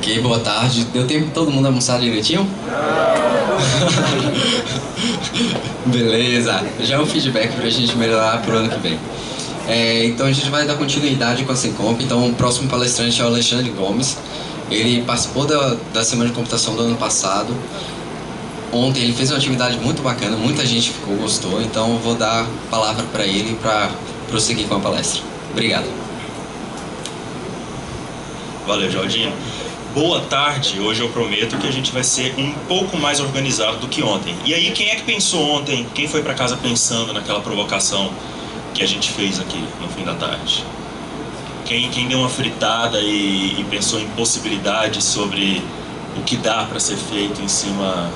Ok, boa tarde. Deu tempo de todo mundo almoçar direitinho? Beleza. Já é um feedback pra gente melhorar pro ano que vem. Então a gente vai dar continuidade com a Sencomp. Então o próximo palestrante é o Alexandre Gomes. Ele participou da Semana de Computação do ano passado. Ontem ele fez uma atividade muito bacana, muita gente gostou. Então eu vou dar a palavra para ele para prosseguir com a palestra. Obrigado. Valeu, Jaldinho. Boa tarde. Hoje eu prometo que a gente vai ser um pouco mais organizado do que ontem. E aí, quem é que pensou ontem? Quem foi para casa pensando naquela provocação que a gente fez aqui no fim da tarde? Quem deu uma fritada e pensou em possibilidades sobre o que dá para ser feito em cima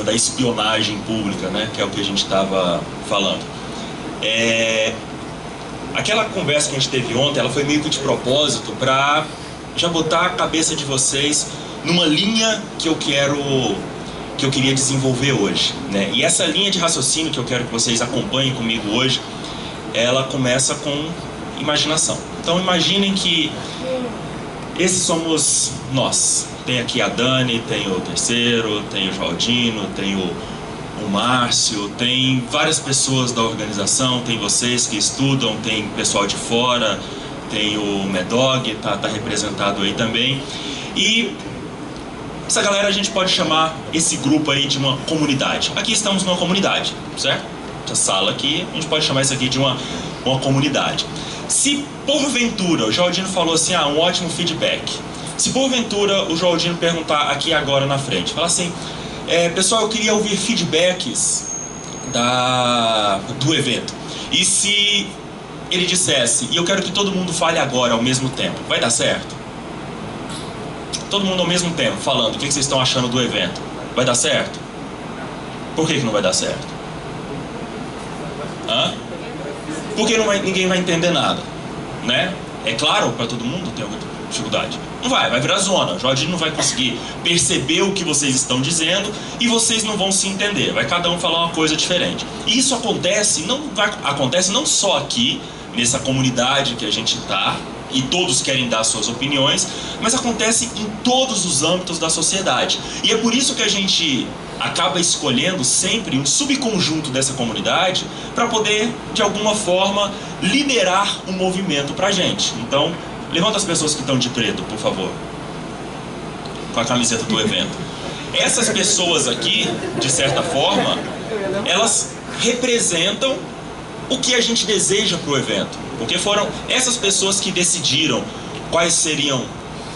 da espionagem pública, né? Que é o que a gente estava falando. Aquela conversa que a gente teve ontem, ela foi meio que de propósito para já botar a cabeça de vocês numa linha que eu queria desenvolver hoje, né? E essa linha de raciocínio que eu quero que vocês acompanhem comigo hoje, ela começa com imaginação. Então imaginem que esses somos nós. Tem aqui a Dani, tem o Terceiro, tem o Jaldino, tem o Márcio, tem várias pessoas da organização, tem vocês que estudam, tem pessoal de fora, tem o Medog, tá representado aí também. E essa galera a gente pode chamar esse grupo aí de uma comunidade. Aqui estamos numa comunidade, certo? Essa sala aqui, a gente pode chamar isso aqui de uma comunidade. Se porventura, o Jaldino falou assim, um ótimo feedback. Se porventura o Jaldino perguntar aqui agora na frente, falar assim, pessoal, eu queria ouvir feedbacks do evento. E se ele dissesse, e eu quero que todo mundo fale agora ao mesmo tempo, vai dar certo? Todo mundo ao mesmo tempo falando, o que vocês estão achando do evento? Vai dar certo? Por que não vai dar certo? Porque ninguém vai entender nada, né? É claro para todo mundo, tem alguma dificuldade? Não vai virar zona. O Jorginho não vai conseguir perceber o que vocês estão dizendo e vocês não vão se entender. Vai cada um falar uma coisa diferente. E isso acontece não só aqui, nessa comunidade que a gente está, e todos querem dar suas opiniões, mas acontece em todos os âmbitos da sociedade. E é por isso que a gente acaba escolhendo sempre um subconjunto dessa comunidade para poder, de alguma forma, liderar um movimento para a gente. Então, levanta as pessoas que estão de preto, por favor, com a camiseta do evento. Essas pessoas aqui, de certa forma, elas representam o que a gente deseja para o evento, porque foram essas pessoas que decidiram quais seriam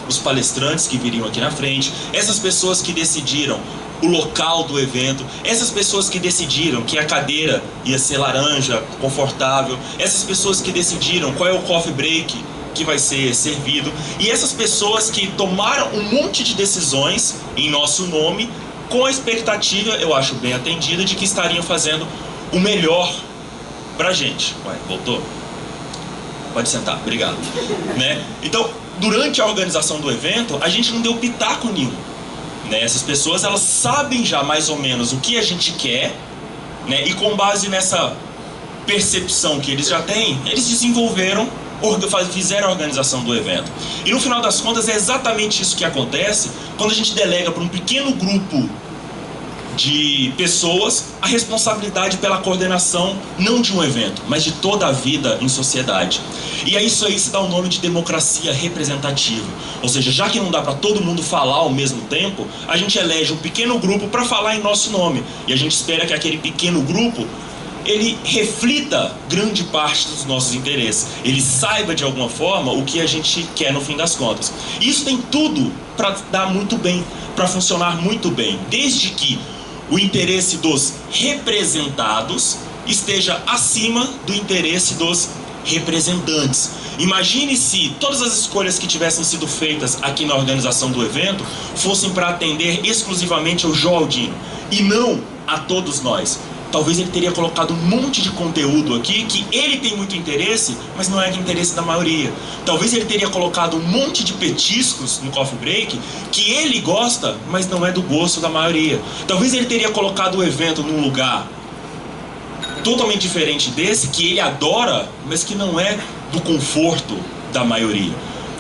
os palestrantes que viriam aqui na frente, essas pessoas que decidiram o local do evento, essas pessoas que decidiram que a cadeira ia ser laranja, confortável, essas pessoas que decidiram qual é o coffee break que vai ser servido, e essas pessoas que tomaram um monte de decisões em nosso nome, com a expectativa, eu acho bem atendida, de que estariam fazendo o melhor pra gente. Voltou? Pode sentar, obrigado. Né? Então, durante a organização do evento, a gente não deu pitaco nenhum. Né? Essas pessoas, elas sabem já mais ou menos o que a gente quer, né? E com base nessa percepção que eles já têm, eles desenvolveram, fizeram a organização do evento. E no final das contas é exatamente isso que acontece quando a gente delega para um pequeno grupo de pessoas a responsabilidade pela coordenação, não de um evento, mas de toda a vida em sociedade. E é isso aí se dá o nome de democracia representativa. Ou seja, já que não dá para todo mundo falar ao mesmo tempo, a gente elege um pequeno grupo para falar em nosso nome. E a gente espera que aquele pequeno grupo ele reflita grande parte dos nossos interesses. Ele saiba de alguma forma o que a gente quer no fim das contas. E isso tem tudo para dar muito bem, para funcionar muito bem, desde que o interesse dos representados esteja acima do interesse dos representantes. Imagine se todas as escolhas que tivessem sido feitas aqui na organização do evento fossem para atender exclusivamente ao Jaldino e não a todos nós. Talvez ele teria colocado um monte de conteúdo aqui que ele tem muito interesse, mas não é de interesse da maioria. Talvez ele teria colocado um monte de petiscos no coffee break que ele gosta, mas não é do gosto da maioria. Talvez ele teria colocado o evento num lugar totalmente diferente desse, que ele adora, mas que não é do conforto da maioria.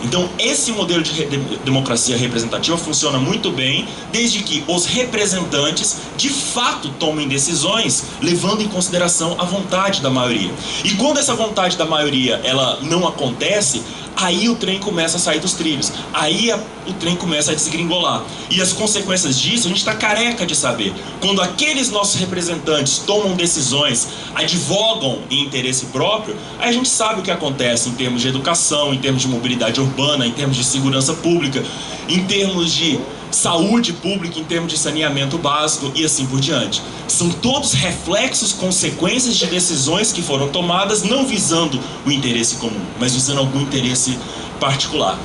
Então esse modelo de democracia representativa funciona muito bem, desde que os representantes de fato tomem decisões levando em consideração a vontade da maioria. E quando essa vontade da maioria ela não acontece, aí o trem começa a sair dos trilhos, aí o trem começa a desgringolar. E as consequências disso a gente está careca de saber. Quando aqueles nossos representantes tomam decisões, advogam em interesse próprio, aí a gente sabe o que acontece em termos de educação, em termos de mobilidade urbana, em termos de segurança pública, em termos de saúde pública, em termos de saneamento básico e assim por diante. São todos reflexos, consequências de decisões que foram tomadas não visando o interesse comum, mas visando algum interesse particular.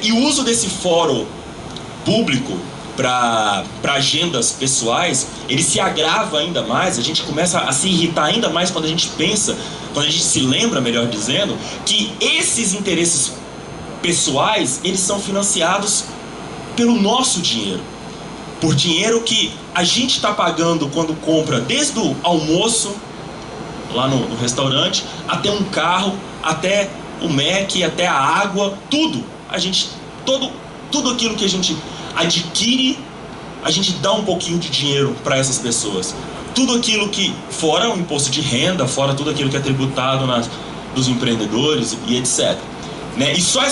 E o uso desse fórum público para agendas pessoais, ele se agrava ainda mais, a gente começa a se irritar ainda mais quando a gente pensa, quando a gente se lembra, melhor dizendo, que esses interesses pessoais, eles são financiados pelo nosso dinheiro, por dinheiro que a gente está pagando quando compra, desde o almoço lá no restaurante, até um carro, até o Mac, até a água, tudo. Tudo aquilo que a gente adquire, a gente dá um pouquinho de dinheiro para essas pessoas. Tudo aquilo que, fora o imposto de renda, fora tudo aquilo que é tributado dos empreendedores e etc. Né? E só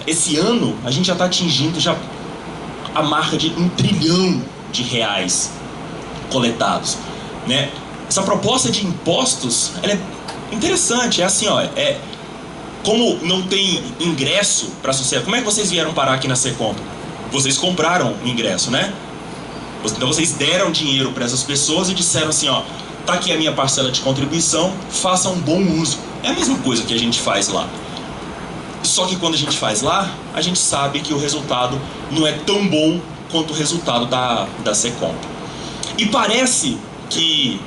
esse ano a gente já está atingindo a marca de R$1 trilhão coletados, né? Essa proposta de impostos, ela é interessante, é assim, ó, como não tem ingresso para a sociedade. Como é que vocês vieram parar aqui na Secompra? Vocês compraram o ingresso, né? Então vocês deram dinheiro para essas pessoas e disseram assim, ó, tá aqui a minha parcela de contribuição, faça um bom uso. É a mesma coisa que a gente faz lá. Só que quando a gente faz lá, a gente sabe que o resultado não é tão bom quanto o resultado da Secompra. E parece que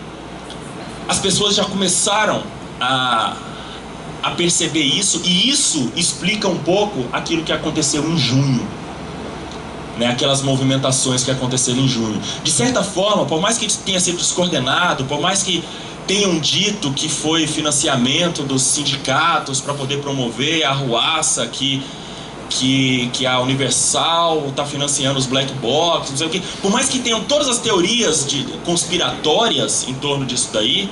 as pessoas já começaram a perceber isso, e isso explica um pouco aquilo que aconteceu em junho, né? Aquelas movimentações que aconteceram em junho. De certa forma, por mais que tenha sido descoordenado, por mais que tenham dito que foi financiamento dos sindicatos para poder promover a arruaça, que a Universal está financiando os black box, não sei o quê. Por mais que tenham todas as teorias conspiratórias em torno disso daí,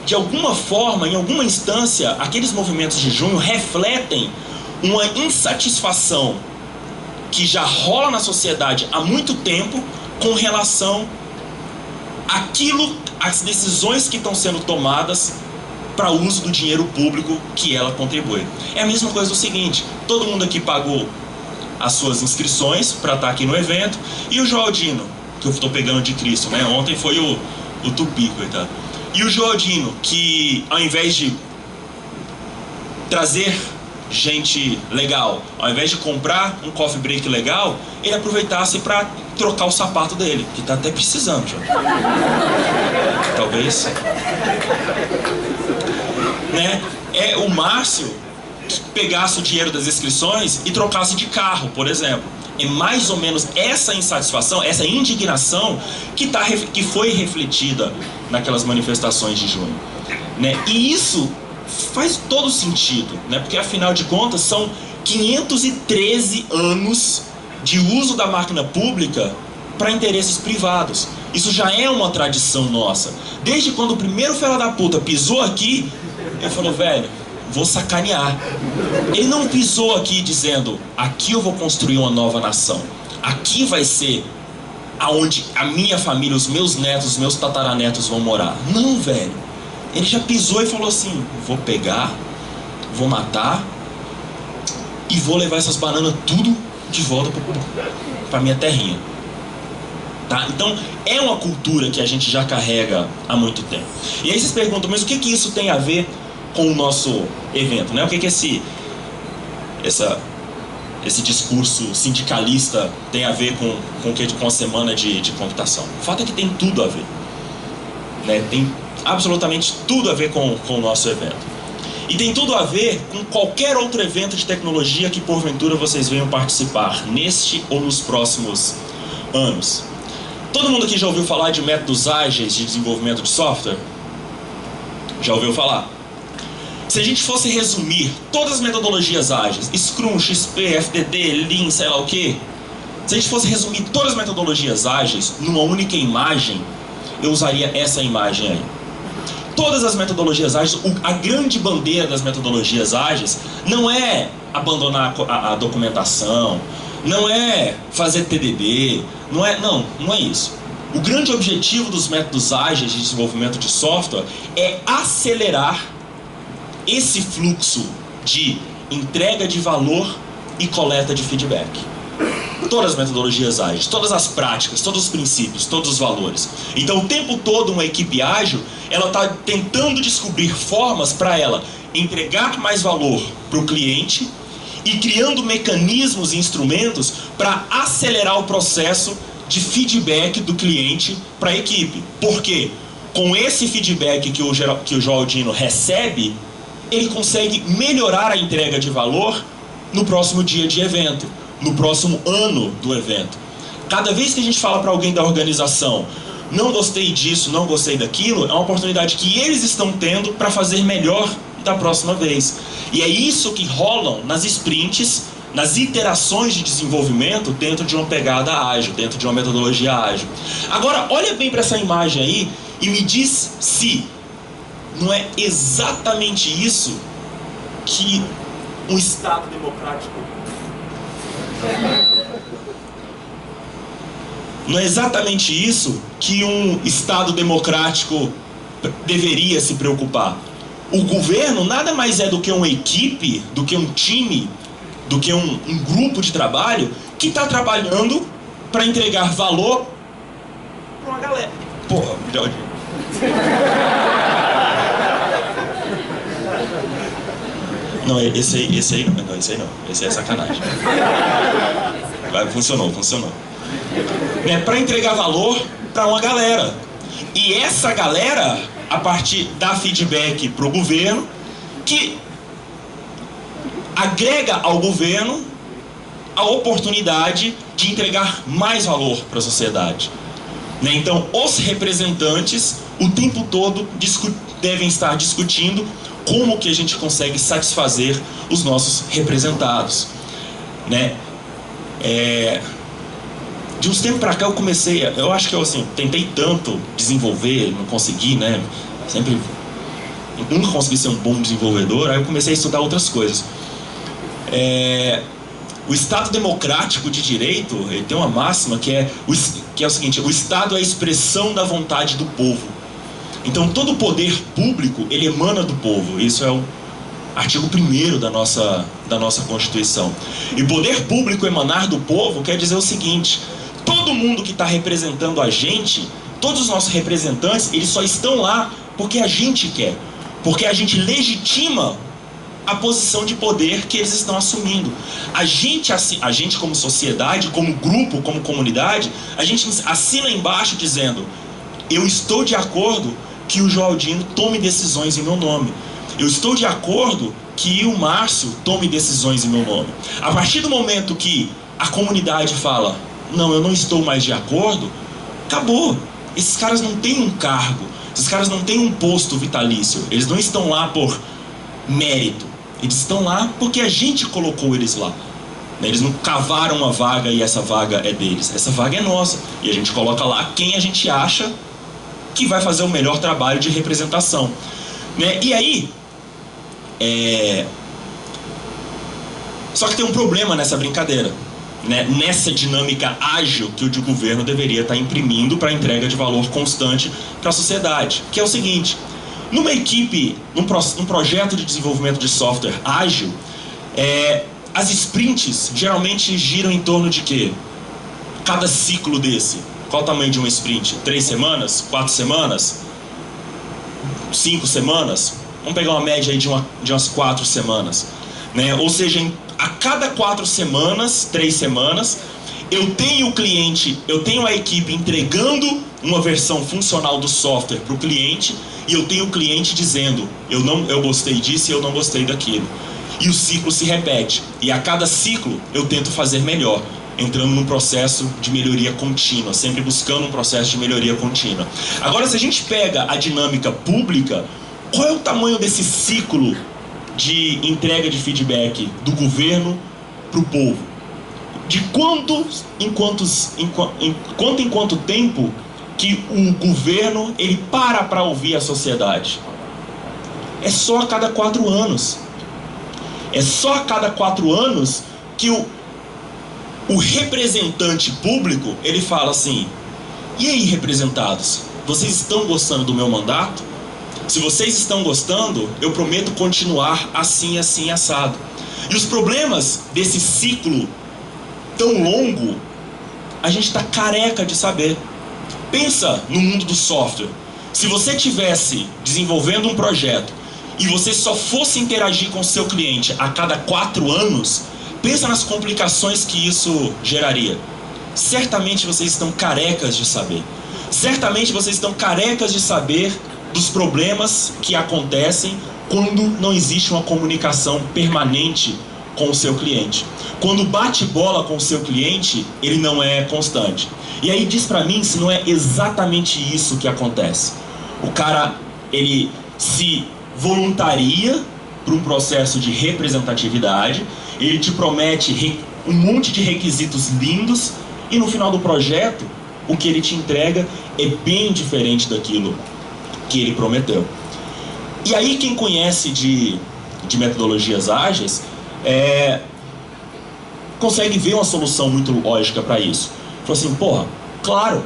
de alguma forma, em alguma instância, aqueles movimentos de junho refletem uma insatisfação que já rola na sociedade há muito tempo com relação às decisões que estão sendo tomadas para o uso do dinheiro público que ela contribui. É a mesma coisa do seguinte: todo mundo aqui pagou as suas inscrições para estar aqui no evento, e o Joaldino, que eu estou pegando de Cristo, né? Ontem foi o Tupi, coitado. E o Joaldino, que ao invés de trazer gente legal, ao invés de comprar um coffee break legal, ele aproveitasse para trocar o sapato dele, que está até precisando, já. Talvez. Né? O Márcio que pegasse o dinheiro das inscrições e trocasse de carro, por exemplo. É mais ou menos essa insatisfação, essa indignação que foi refletida naquelas manifestações de junho, né? E isso faz todo sentido, né? Porque afinal de contas são 513 anos de uso da máquina pública para interesses privados. Isso já é uma tradição nossa. Desde quando o primeiro filho da puta pisou aqui, ele falou, velho, vou sacanear. Ele não pisou aqui dizendo, aqui eu vou construir uma nova nação, aqui vai ser aonde a minha família, os meus netos, os meus tataranetos vão morar. Não, velho. Ele já pisou e falou assim, vou pegar, vou matar e vou levar essas bananas tudo de volta para minha terrinha. Tá? Então é uma cultura que a gente já carrega há muito tempo. E aí vocês perguntam, mas o que isso tem a ver com o nosso evento, né? O que esse discurso sindicalista tem a ver com a semana de computação? O fato é que tem tudo a ver, né? Tem absolutamente tudo a ver com o nosso evento. E tem tudo a ver com qualquer outro evento de tecnologia que porventura vocês venham participar, neste ou nos próximos anos. Todo mundo aqui já ouviu falar de métodos ágeis de desenvolvimento de software? Já ouviu falar? Se a gente fosse resumir todas as metodologias ágeis, Scrum, XP, FDD, Lean, sei lá o que, se a gente fosse resumir todas as metodologias ágeis numa única imagem, eu usaria essa imagem aí. Todas as metodologias ágeis, a grande bandeira das metodologias ágeis não é abandonar a documentação, não é fazer TDD, não é isso. O grande objetivo dos métodos ágeis de desenvolvimento de software é acelerar esse fluxo de entrega de valor e coleta de feedback. Todas as metodologias ágeis, todas as práticas, todos os princípios, todos os valores. Então, o tempo todo, uma equipe ágil, ela está tentando descobrir formas para ela entregar mais valor para o cliente e criando mecanismos e instrumentos para acelerar o processo de feedback do cliente para a equipe. Por quê? Com esse feedback que o Joaldino recebe, ele consegue melhorar a entrega de valor no próximo dia de evento, no próximo ano do evento. Cada vez que a gente fala para alguém da organização, não gostei disso, não gostei daquilo, é uma oportunidade que eles estão tendo para fazer melhor da próxima vez. E é isso que rolam nas sprints, nas iterações de desenvolvimento dentro de uma pegada ágil, dentro de uma metodologia ágil. Agora, olha bem para essa imagem aí e me diz se não é exatamente isso que um Estado democrático... Não é exatamente isso que um Estado democrático deveria se preocupar. O governo nada mais é do que uma equipe, do que um time, do que um grupo de trabalho que está trabalhando para entregar valor para uma galera. Porra, Jorge. Não, esse aí não. Esse é sacanagem. Funcionou. Para entregar valor para uma galera. E essa galera, a partir da feedback para o governo, que agrega ao governo a oportunidade de entregar mais valor para a sociedade. Então, os representantes, o tempo todo, devem estar discutindo como que a gente consegue satisfazer os nossos representados. De uns tempos para cá eu acho que eu assim, tentei tanto desenvolver, não consegui, nunca consegui ser um bom desenvolvedor, aí eu comecei a estudar outras coisas. O Estado democrático de direito, ele tem uma máxima que é o seguinte: o Estado é a expressão da vontade do povo. Então todo o poder público, ele emana do povo. Isso é o artigo 1º da nossa Constituição. E poder público emanar do povo quer dizer o seguinte: todo mundo que está representando a gente, todos os nossos representantes, eles só estão lá porque a gente quer, porque a gente legitima a posição de poder que eles estão assumindo. A gente como sociedade, como grupo, como comunidade, a gente assina embaixo dizendo: eu estou de acordo que o Joaldino tome decisões em meu nome. Eu estou de acordo que o Márcio tome decisões em meu nome. A partir do momento que a comunidade fala: não, eu não estou mais de acordo, acabou. Esses caras não têm um cargo, esses caras não têm um posto vitalício, eles não estão lá por mérito, eles estão lá porque a gente colocou eles lá. Eles não cavaram uma vaga e essa vaga é deles, essa vaga é nossa, e a gente coloca lá quem a gente acha que vai fazer o melhor trabalho de representação. E aí, só que tem um problema nessa brincadeira, nessa dinâmica ágil que o governo deveria estar imprimindo para a entrega de valor constante para a sociedade, que é o seguinte: numa equipe, num projeto de desenvolvimento de software ágil, as sprints geralmente giram em torno de quê? Cada ciclo desse, qual o tamanho de uma sprint? 3 semanas? 4 semanas? 5 semanas? Vamos pegar uma média aí de umas 4 semanas. Ou seja, a cada 4 semanas, 3 semanas, eu tenho o cliente, eu tenho a equipe entregando uma versão funcional do software para o cliente, e eu tenho o cliente dizendo: eu gostei disso e eu não gostei daquilo. E o ciclo se repete. E a cada ciclo eu tento fazer melhor, entrando num processo de melhoria contínua, sempre buscando um processo de melhoria contínua. Agora, se a gente pega a dinâmica pública, qual é o tamanho desse ciclo de entrega de feedback do governo para o povo? De quanto em quanto tempo que o governo ele para ouvir a sociedade? É só a cada 4 anos. É só a cada 4 anos que o representante público ele fala assim: e aí, representados, vocês estão gostando do meu mandato? Se vocês estão gostando, eu prometo continuar assim, assim, assado. E os problemas desse ciclo tão longo, a gente está careca de saber. Pensa no mundo do software. Se você tivesse desenvolvendo um projeto e você só fosse interagir com o seu cliente a cada 4 anos, pensa nas complicações que isso geraria. Certamente vocês estão carecas de saber. Certamente vocês estão carecas de saber dos problemas que acontecem quando não existe uma comunicação permanente com o seu cliente. Quando bate bola com o seu cliente, ele não é constante. E aí diz pra mim se não é exatamente isso que acontece. O cara, ele se voluntaria para um processo de representatividade, ele te promete um monte de requisitos lindos, e no final do projeto, o que ele te entrega é bem diferente daquilo que ele prometeu. E aí quem conhece de metodologias ágeis consegue ver uma solução muito lógica para isso. Fala assim, porra, claro,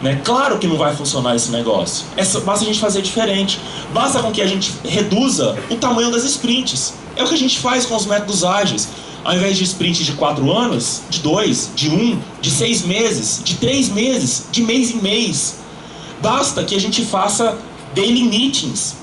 né? Claro que não vai funcionar esse negócio. Basta a gente fazer diferente. Basta com que a gente reduza o tamanho das sprints. É o que a gente faz com os métodos ágeis. Ao invés de sprint de 4 anos, de 2, de 1, de 6 meses, de 3 meses, de mês em mês. Basta que a gente faça daily meetings.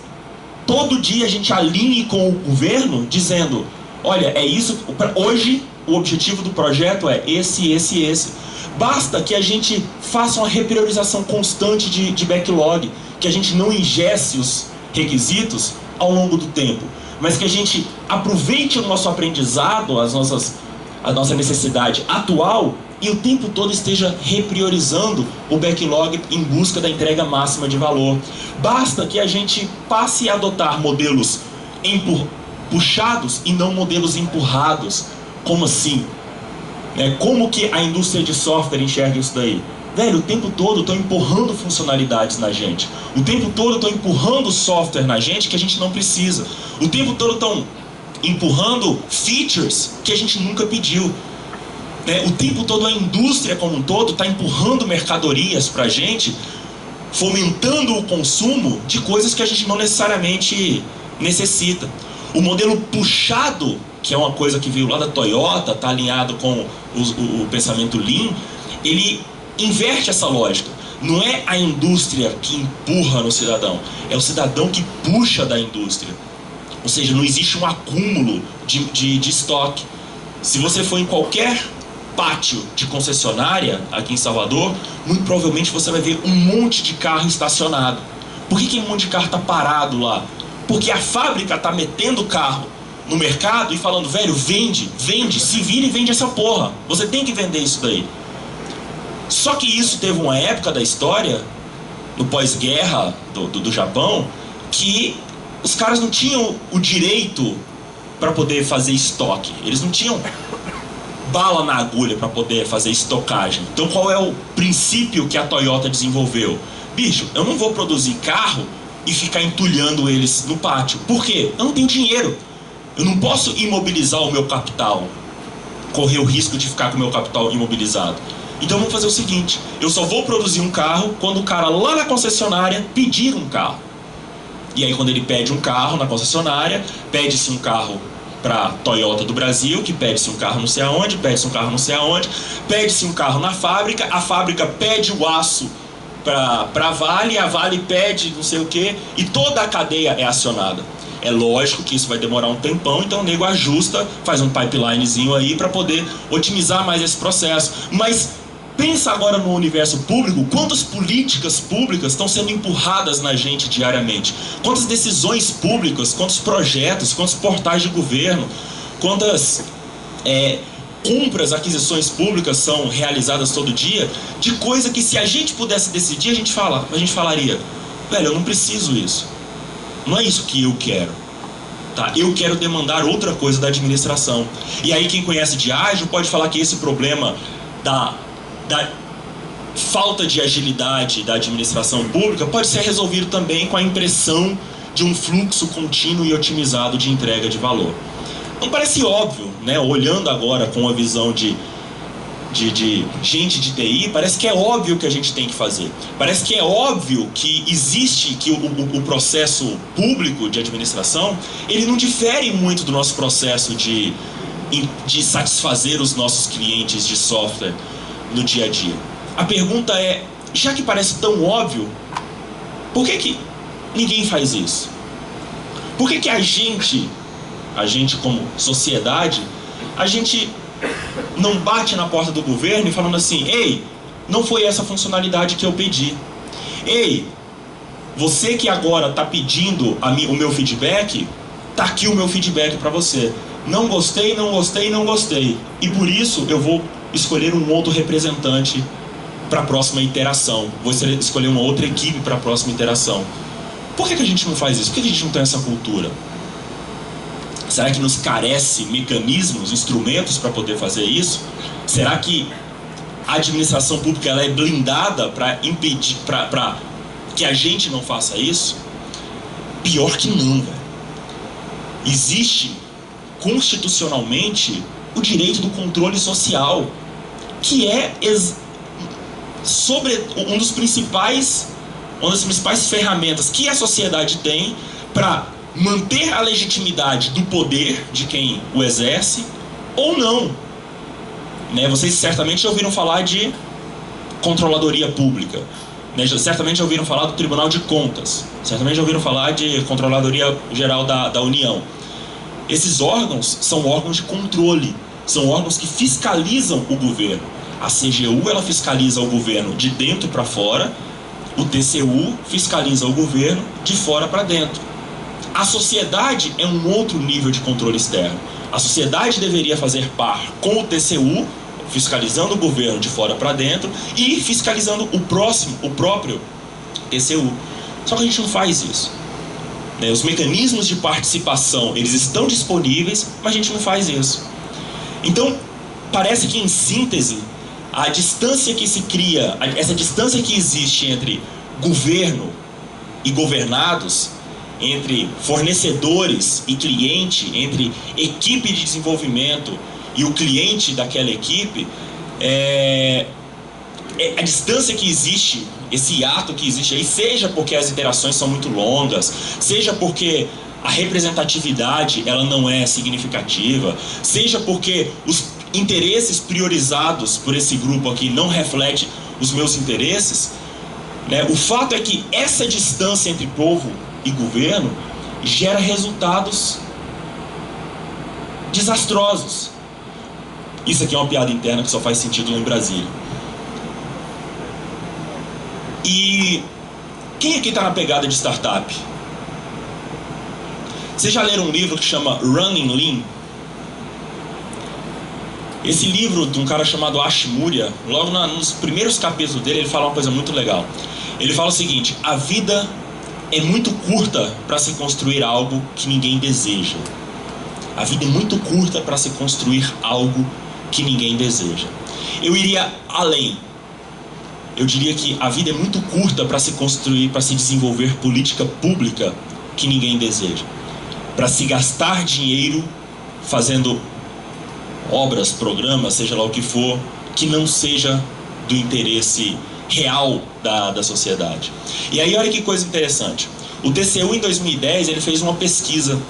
Todo dia a gente alinhe com o governo dizendo, olha, é isso, hoje o objetivo do projeto é esse. Basta que a gente faça uma repriorização constante de backlog, que a gente não ingesse os requisitos ao longo do tempo, mas que a gente aproveite o nosso aprendizado, a nossa necessidade atual e o tempo todo esteja repriorizando o backlog em busca da entrega máxima de valor. Basta que a gente passe a adotar modelos puxados e não modelos empurrados. Como assim? Como que a indústria de software enxerga isso daí? Velho, o tempo todo estão empurrando funcionalidades na gente. O tempo todo estão empurrando software na gente que a gente não precisa. O tempo todo estão empurrando features que a gente nunca pediu. O tempo todo a indústria como um todo está empurrando mercadorias para a gente, fomentando o consumo de coisas que a gente não necessariamente necessita. O modelo puxado, que é uma coisa que veio lá da Toyota, está alinhado com o pensamento Lean, ele inverte essa lógica. Não é a indústria que empurra no cidadão, é o cidadão que puxa da indústria. Ou seja, não existe um acúmulo de estoque. Se você for em qualquer pátio de concessionária aqui em Salvador, muito provavelmente você vai ver um monte de carro estacionado. Por que um monte de carro está parado lá? Porque a fábrica está metendo carro no mercado e falando, velho, vende, se vira e vende essa porra. Você tem que vender isso daí. Só que isso teve uma época da história, no pós-guerra do Japão, que os caras não tinham o direito para poder fazer estoque. Eles não tinham bala na agulha para poder fazer estocagem. Então qual é o princípio que a Toyota desenvolveu? Bicho, eu não vou produzir carro e ficar entulhando eles no pátio. Por quê? Eu não tenho dinheiro. Eu não posso imobilizar o meu capital, correr o risco de ficar com o meu capital imobilizado. Então vamos fazer o seguinte, eu só vou produzir um carro quando o cara lá na concessionária pedir um carro. E aí quando ele pede um carro na concessionária, pede-se um carro para Toyota do Brasil, que pede-se um carro não sei aonde, pede-se um carro não sei aonde, pede-se um carro na fábrica, a fábrica pede o aço para a Vale pede não sei o que, e toda a cadeia é acionada. É lógico que isso vai demorar um tempão, então o nego ajusta, faz um pipelinezinho aí para poder otimizar mais esse processo. Mas pensa agora no universo público, quantas políticas públicas estão sendo empurradas na gente diariamente? Quantas decisões públicas, quantos projetos, quantos portais de governo, quantas compras, aquisições públicas são realizadas todo dia, de coisa que se a gente pudesse decidir, a gente falaria, velho, eu não preciso isso. Não é isso que eu quero. Tá? Eu quero demandar outra coisa da administração. E aí quem conhece de ágil pode falar que esse problema da falta de agilidade da administração pública pode ser resolvido também com a impressão de um fluxo contínuo e otimizado de entrega de valor. Não parece óbvio, né? Olhando agora com a visão de gente de TI, parece que é óbvio que a gente tem que fazer. Parece que é óbvio que existe, que o processo público de administração, ele não difere muito do nosso processo de satisfazer os nossos clientes de software no dia a dia. A pergunta é, já que parece tão óbvio, por que ninguém faz isso? Por que a gente como sociedade, a gente não bate na porta do governo e falando assim, ei, não foi essa funcionalidade que eu pedi. Ei, você que agora está pedindo o meu feedback, tá aqui o meu feedback para você. Não gostei, não gostei, não gostei. E por isso eu vou escolher um outro representante para a próxima iteração. Vou escolher uma outra equipe para a próxima iteração. Por que a gente não faz isso? Por que a gente não tem essa cultura? Será que nos carece mecanismos, instrumentos para poder fazer isso? Será que a administração pública ela é blindada para impedir, para que a gente não faça isso? Pior que não, velho. Existe constitucionalmente o direito do controle social, que é uma das principais ferramentas que a sociedade tem para manter a legitimidade do poder de quem o exerce ou não. Né? Vocês certamente já ouviram falar de controladoria pública, né? Certamente já ouviram falar do Tribunal de Contas, certamente já ouviram falar de Controladoria Geral da União. Esses órgãos são órgãos de controle, são órgãos que fiscalizam o governo. A CGU ela fiscaliza o governo de dentro para fora, o TCU fiscaliza o governo de fora para dentro. A sociedade é um outro nível de controle externo. A sociedade deveria fazer par com o TCU, fiscalizando o governo de fora para dentro e fiscalizando o próprio TCU. Só que a gente não faz isso. Né? Os mecanismos de participação, eles estão disponíveis, mas a gente não faz isso. Então, parece que em síntese, a distância que se cria, essa distância que existe entre governo e governados, entre fornecedores e cliente, entre equipe de desenvolvimento e o cliente daquela equipe, a distância que existe, esse hiato que existe aí, seja porque as iterações são muito longas, seja porque a representatividade ela não é significativa, seja porque os interesses priorizados por esse grupo aqui não refletem os meus interesses, né? O fato é que essa distância entre povo e governo gera resultados desastrosos. Isso aqui é uma piada interna que só faz sentido lá em Brasília. E quem aqui está na pegada de startup? Vocês já leram um livro que chama Running Lean? Esse livro de um cara chamado Ash Maurya, logo nos primeiros capítulos dele, ele fala uma coisa muito legal. Ele fala o seguinte: a vida é muito curta para se construir algo que ninguém deseja. A vida é muito curta para se construir algo que ninguém deseja. Eu iria além. Eu diria que a vida é muito curta para se construir, para se desenvolver política pública que ninguém deseja. Para se gastar dinheiro fazendo obras, programas, seja lá o que for, que não seja do interesse real da sociedade. E aí olha que coisa interessante. O TCU em 2010 ele fez uma pesquisa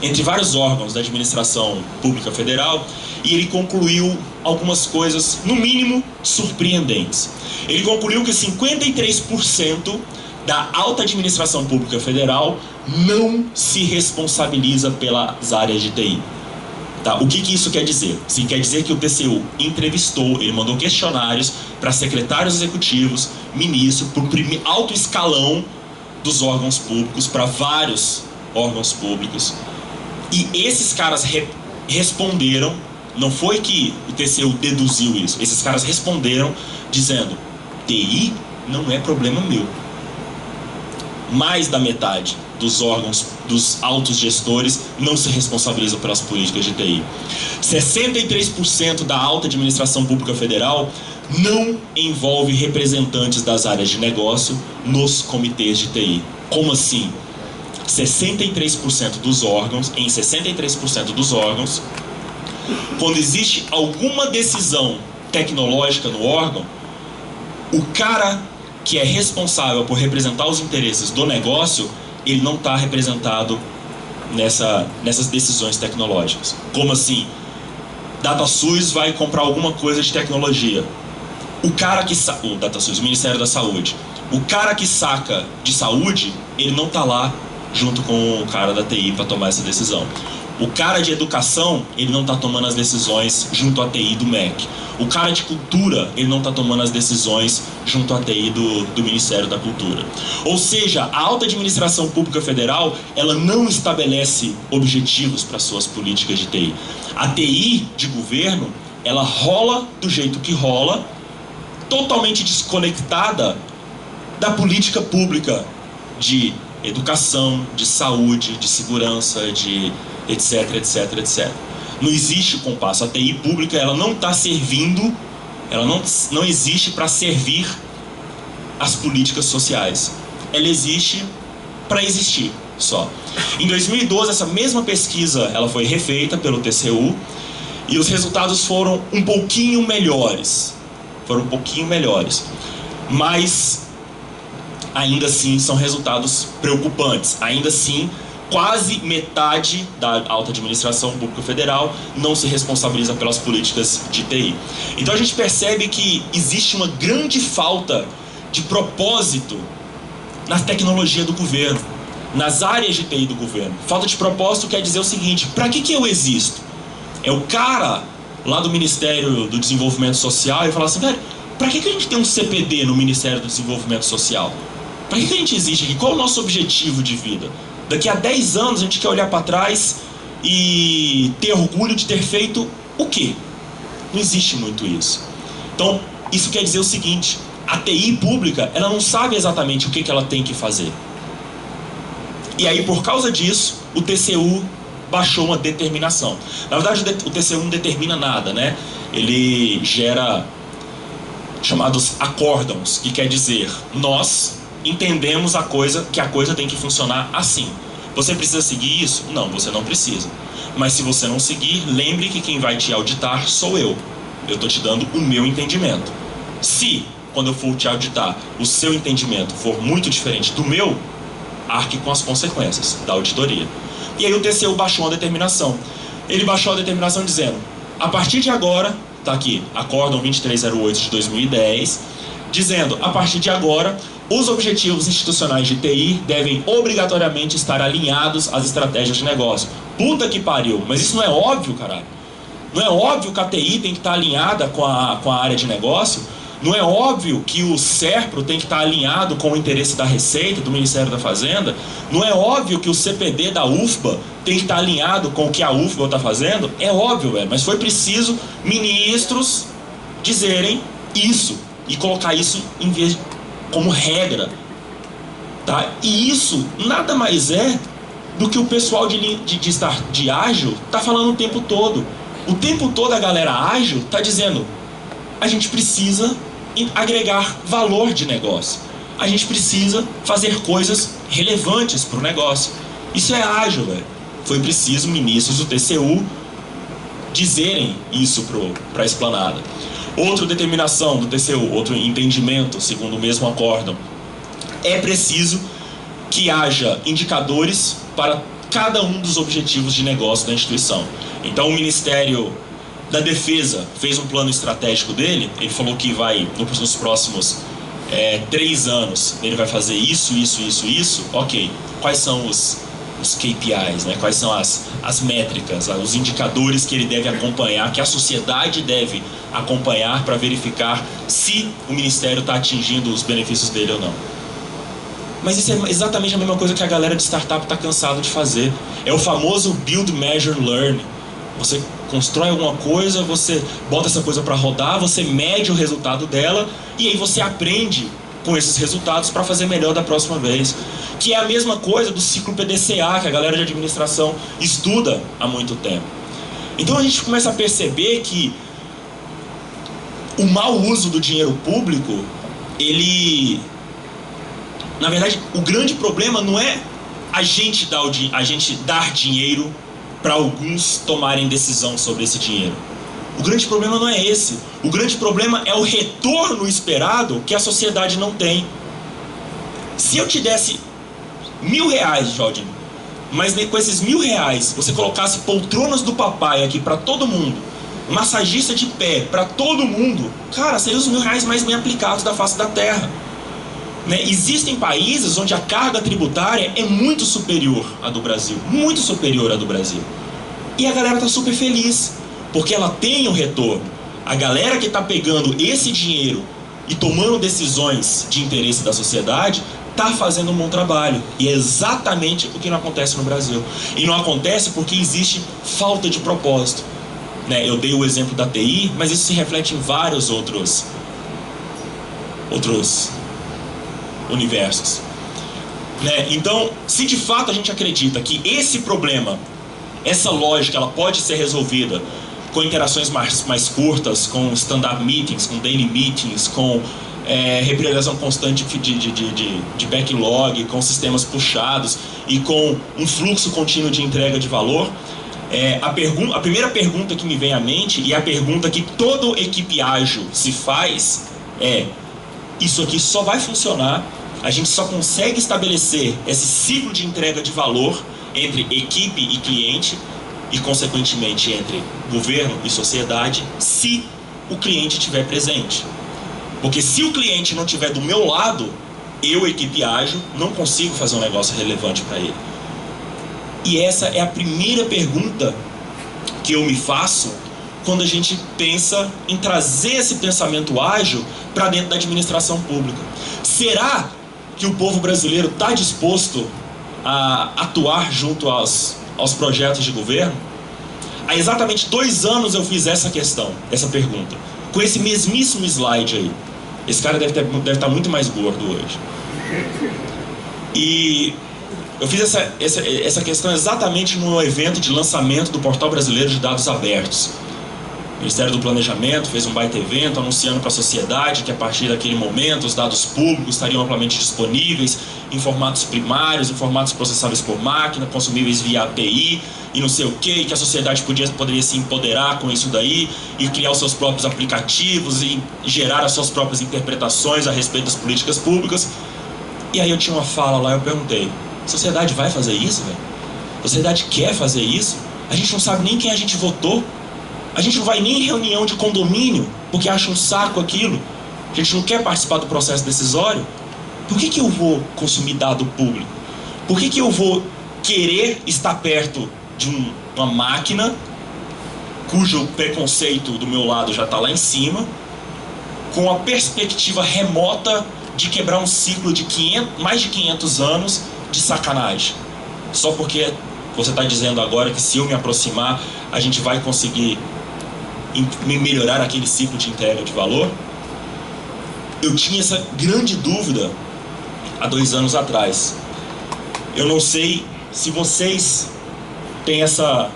entre vários órgãos da administração pública federal e ele concluiu algumas coisas, no mínimo, surpreendentes. Ele concluiu que 53% da alta administração pública federal não se responsabiliza pelas áreas de TI. Tá? O que isso quer dizer? Sim, quer dizer que o TCU entrevistou, ele mandou questionários para secretários executivos, ministros, por alto escalão dos órgãos públicos, para vários órgãos públicos. E esses caras responderam, não foi que o TCU deduziu isso, esses caras responderam dizendo: TI não é problema meu. Mais da metade dos órgãos, dos altos gestores, não se responsabilizam pelas políticas de TI. 63% da alta administração pública federal não envolve representantes das áreas de negócio nos comitês de TI. Como assim? 63% dos órgãos, em 63% dos órgãos, quando existe alguma decisão tecnológica no órgão, o cara que é responsável por representar os interesses do negócio, ele não está representado nessas decisões tecnológicas. Como assim? DataSUS vai comprar alguma coisa de tecnologia. O DataSUS, o Ministério da Saúde. O cara que saca de saúde, ele não está lá junto com o cara da TI para tomar essa decisão. O cara de educação, ele não está tomando as decisões junto à TI do MEC. O cara de cultura, ele não está tomando as decisões junto à TI do Ministério da Cultura. Ou seja, a alta administração pública federal, ela não estabelece objetivos para suas políticas de TI. A TI de governo, ela rola do jeito que rola, totalmente desconectada da política pública de educação, de saúde, de segurança, de etc, etc, etc. Não existe o compasso. A TI pública, ela não está servindo, ela não existe para servir as políticas sociais. Ela existe para existir só. Em 2012, essa mesma pesquisa ela foi refeita pelo TCU e os resultados foram um pouquinho melhores. Mas ainda assim são resultados preocupantes. Ainda assim, quase metade da alta administração pública federal não se responsabiliza pelas políticas de TI. Então a gente percebe que existe uma grande falta de propósito na tecnologia do governo, nas áreas de TI do governo. Falta de propósito quer dizer o seguinte: para que eu existo? É o cara lá do Ministério do Desenvolvimento Social e falar assim, velho, para que a gente tem um CPD no Ministério do Desenvolvimento Social? Para que a gente existe aqui? Qual é o nosso objetivo de vida? Daqui a 10 anos a gente quer olhar para trás e ter orgulho de ter feito o quê? Não existe muito isso. Então, isso quer dizer o seguinte: a TI pública, ela não sabe exatamente o que ela tem que fazer. E aí, por causa disso, o TCU baixou uma determinação. Na verdade, o TCU não determina nada, né? Ele gera chamados acórdãos, que quer dizer, nós entendemos que a coisa tem que funcionar assim. Você precisa seguir isso? Não, você não precisa. Mas se você não seguir, lembre que quem vai te auditar sou eu. Eu estou te dando o meu entendimento. Se, quando eu for te auditar, o seu entendimento for muito diferente do meu, arque com as consequências da auditoria. E aí o TCU baixou uma determinação. Ele baixou a determinação dizendo, a partir de agora, está aqui, Acórdão 2308 de 2010, dizendo, a partir de agora, os objetivos institucionais de TI devem obrigatoriamente estar alinhados às estratégias de negócio. Puta que pariu, mas isso não é óbvio, caralho? Não é óbvio que a TI tem que estar alinhada com a área de negócio? Não é óbvio que o SERPRO tem que estar alinhado com o interesse da Receita, do Ministério da Fazenda? Não é óbvio que o CPD da UFBA tem que estar alinhado com o que a UFBA está fazendo? É óbvio, velho, mas foi preciso ministros dizerem isso e colocar isso em vez como regra, tá? E isso nada mais é do que o pessoal de ágil está falando o tempo todo. O tempo todo a galera ágil está dizendo, a gente precisa agregar valor de negócio. A gente precisa fazer coisas relevantes para o negócio. Isso é ágil, velho. Foi preciso ministros do TCU dizerem isso para a esplanada. Outra determinação do TCU, outro entendimento, segundo o mesmo acórdão, é preciso que haja indicadores para cada um dos objetivos de negócio da instituição. Então o Ministério da Defesa fez um plano estratégico dele, ele falou que vai, nos próximos 3 anos, ele vai fazer isso, ok. Quais são os KPIs, né? Quais são as métricas, os indicadores que ele deve acompanhar, que a sociedade deve acompanhar para verificar se o Ministério está atingindo os benefícios dele ou não. Mas isso é exatamente a mesma coisa que a galera de startup está cansado de fazer. É o famoso Build, Measure, Learn. Você constrói alguma coisa, você bota essa coisa para rodar, você mede o resultado dela e aí você aprende com esses resultados para fazer melhor da próxima vez. Que é a mesma coisa do ciclo PDCA, que a galera de administração estuda há muito tempo. Então a gente começa a perceber que o mau uso do dinheiro público, ele... Na verdade, o grande problema não é a gente dar dinheiro para alguns tomarem decisão sobre esse dinheiro. O grande problema não é esse. O grande problema é o retorno esperado que a sociedade não tem. Se eu te desse R$1.000, Jorge, mas com esses R$1.000 você colocasse poltronas do papai aqui para todo mundo, massagista de pé para todo mundo, cara, seriam os R$1.000 mais bem aplicados da face da terra. Né? Existem países onde a carga tributária é muito superior à do Brasil, muito superior à do Brasil. E a galera está super feliz, porque ela tem um retorno. A galera que está pegando esse dinheiro e tomando decisões de interesse da sociedade está fazendo um bom trabalho. E é exatamente o que não acontece no Brasil. E não acontece porque existe falta de propósito. Né? Eu dei o exemplo da TI, mas isso se reflete em vários outros universos. Né? Então, se de fato a gente acredita que esse problema, essa lógica, ela pode ser resolvida com interações mais curtas, com stand-up meetings, com daily meetings, com repriorização constante de backlog, com sistemas puxados e com um fluxo contínuo de entrega de valor, a primeira pergunta que me vem à mente, e a pergunta que toda equipe ágil se faz, é: isso aqui só vai funcionar, a gente só consegue estabelecer esse ciclo de entrega de valor entre equipe e cliente, e consequentemente entre governo e sociedade, se o cliente estiver presente. Porque se o cliente não estiver do meu lado, eu, equipe ágil, não consigo fazer um negócio relevante para ele. E essa é a primeira pergunta que eu me faço quando a gente pensa em trazer esse pensamento ágil para dentro da administração pública. Será que o povo brasileiro está disposto a atuar junto aos projetos de governo? Há exatamente 2 anos eu fiz essa pergunta, com esse mesmíssimo slide aí. Esse cara deve estar muito mais gordo hoje. E eu fiz essa questão exatamente no evento de lançamento do Portal Brasileiro de Dados Abertos. O Ministério do Planejamento fez um baita evento anunciando para a sociedade que a partir daquele momento os dados públicos estariam amplamente disponíveis em formatos primários, em formatos processáveis por máquina, consumíveis via API e não sei o que a sociedade poderia se empoderar com isso daí e criar os seus próprios aplicativos e gerar as suas próprias interpretações a respeito das políticas públicas. E aí eu tinha uma fala lá, eu perguntei: a sociedade vai fazer isso, velho? A sociedade quer fazer isso? A gente não sabe nem quem a gente votou. A gente não vai nem em reunião de condomínio porque acha um saco aquilo. A gente não quer participar do processo decisório. Por que eu vou consumir dado público? Por que eu vou querer estar perto de uma máquina cujo preconceito do meu lado já está lá em cima, com a perspectiva remota de quebrar um ciclo de mais de 500 anos de sacanagem? Só porque você está dizendo agora que se eu me aproximar, a gente vai conseguir melhorar aquele ciclo de entrega de valor? Eu tinha essa grande dúvida há 2 anos atrás. Eu não sei se vocês têm essa...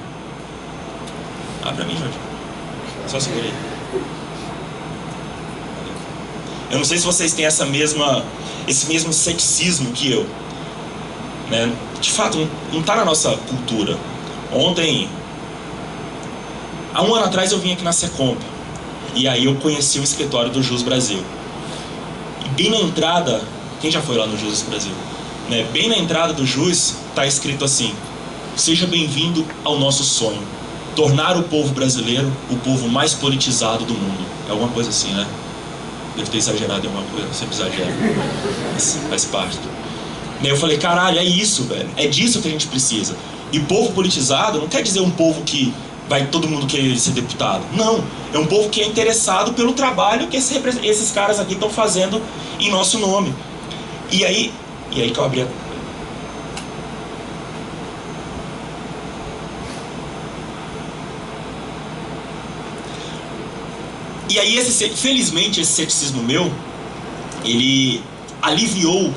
Pra mim, Jorge. Só segura aí. Eu não sei se vocês têm esse mesmo ceticismo que eu. Né? De fato, não está na nossa cultura. Ontem... Há 1 ano atrás eu vim aqui na Secomp, e aí eu conheci o escritório do Jus Brasil. E bem na entrada, quem já foi lá no Jus Brasil? Né? Bem na entrada do Jus está escrito assim: seja bem-vindo ao nosso sonho, tornar o povo brasileiro o povo mais politizado do mundo. É alguma coisa assim, né? Deve ter exagerado em alguma coisa, sempre exagero. Mas faz parte. E aí eu falei: caralho, é isso, velho. É disso que a gente precisa. E povo politizado não quer dizer um povo que vai todo mundo querer ser deputado. Não, é um povo que é interessado pelo trabalho que esses caras aqui estão fazendo em nosso nome. E aí que eu abri E aí, felizmente, esse ceticismo meu, ele aliviou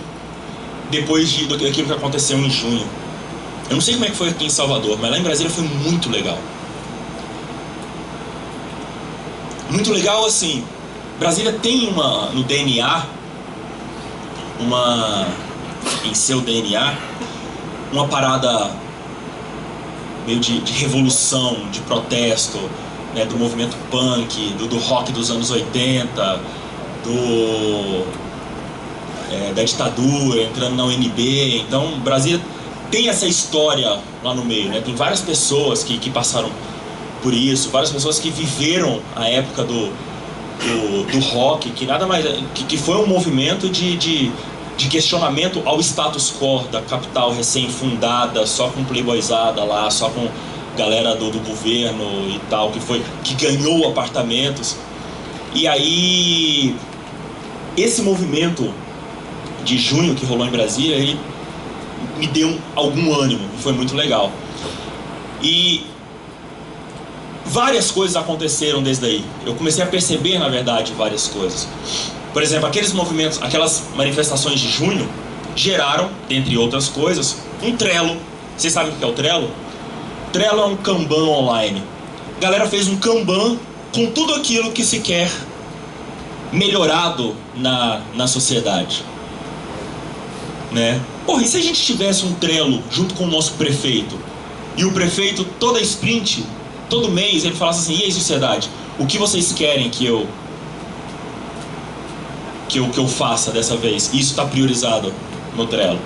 depois daquilo que aconteceu em junho. Eu não sei como é que foi aqui em Salvador, mas lá em Brasília foi muito legal. Muito legal assim. Brasília tem no DNA, em seu DNA, uma parada meio de revolução, de protesto, né, do movimento punk, do rock dos anos 80, da ditadura, entrando na UNB. Então, Brasília tem essa história lá no meio, né? Tem várias pessoas que passaram por isso, várias pessoas que viveram a época do rock, que nada mais que foi um movimento de questionamento ao status quo da capital recém-fundada, só com playboyzada lá, só com galera do governo e tal, que ganhou apartamentos. E aí esse movimento de junho que rolou em Brasília, ele me deu algum ânimo, foi muito legal. E várias coisas aconteceram desde aí. Eu comecei a perceber, na verdade, várias coisas. Por exemplo, aqueles movimentos, aquelas manifestações de junho geraram, dentre outras coisas, um Trello. Vocês sabem o que é o Trello? Trello é um Kanban online. A galera fez um Kanban com tudo aquilo que se quer melhorado na sociedade, né? Porra, e se a gente tivesse um Trello junto com o nosso prefeito? E o prefeito, toda sprint, todo mês, ele falasse assim: e aí, sociedade, o que vocês querem que eu faça dessa vez? Isso está priorizado no Trello.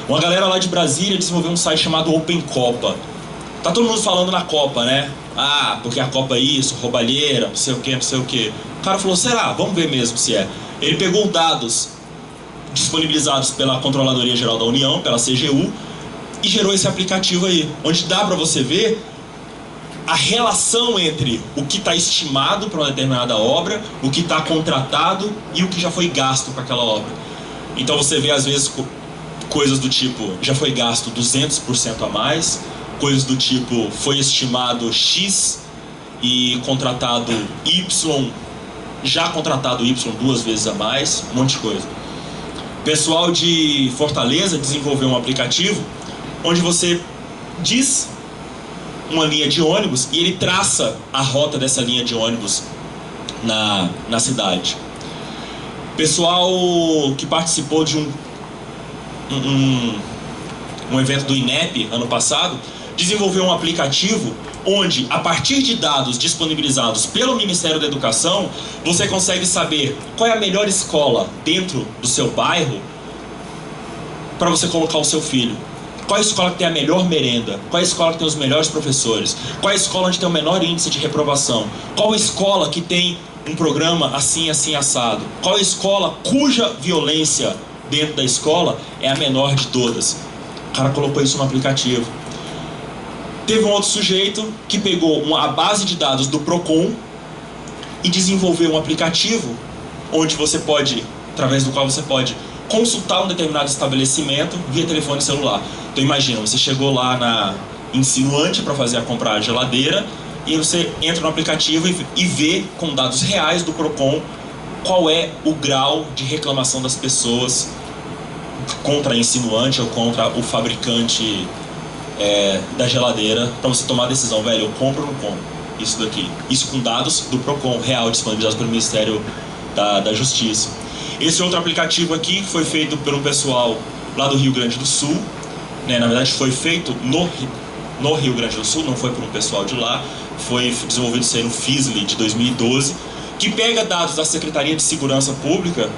Uma galera lá de Brasília desenvolveu um site chamado Open Copa. Tá todo mundo falando na Copa, né? Ah, porque a Copa é isso, roubalheira, não sei o que, não sei o que. O cara falou: será? Vamos ver mesmo se é. Ele pegou dados disponibilizados pela Controladoria Geral da União, pela CGU, e gerou esse aplicativo aí, onde dá para você ver a relação entre o que está estimado para uma determinada obra, o que está contratado e o que já foi gasto para aquela obra. Então você vê às vezes coisas do tipo: já foi gasto 200% a mais, coisas do tipo: foi estimado X e contratado Y, já contratado Y 2 vezes a mais, um monte de coisa. O pessoal de Fortaleza desenvolveu um aplicativo onde você diz uma linha de ônibus e ele traça a rota dessa linha de ônibus na cidade. Pessoal que participou de um evento do INEP ano passado desenvolveu um aplicativo onde, a partir de dados disponibilizados pelo Ministério da Educação, você consegue saber qual é a melhor escola dentro do seu bairro para você colocar o seu filho. Qual é a escola que tem a melhor merenda? Qual é a escola que tem os melhores professores? Qual é a escola onde tem o menor índice de reprovação? Qual é a escola que tem um programa assim, assim, assado? Qual é a escola cuja violência dentro da escola é a menor de todas? O cara colocou isso no aplicativo. Teve um outro sujeito que pegou a base de dados do Procon e desenvolveu um aplicativo onde você pode, através do qual você pode consultar um determinado estabelecimento via telefone celular. Então imagina, você chegou lá na Insinuante para fazer a compra de geladeira e você entra no aplicativo e vê com dados reais do Procon qual é o grau de reclamação das pessoas contra a Insinuante ou contra o fabricante da geladeira, para você tomar a decisão: velho, eu compro ou não compro isso daqui. Isso com dados do Procon real disponibilizados pelo Ministério da Justiça. Esse outro aplicativo aqui foi feito por um pessoal lá do Rio Grande do Sul, né? Na verdade foi feito no Rio Grande do Sul, não foi por um pessoal de lá, foi desenvolvido no FISLI de 2012, que pega dados da Secretaria de Segurança Pública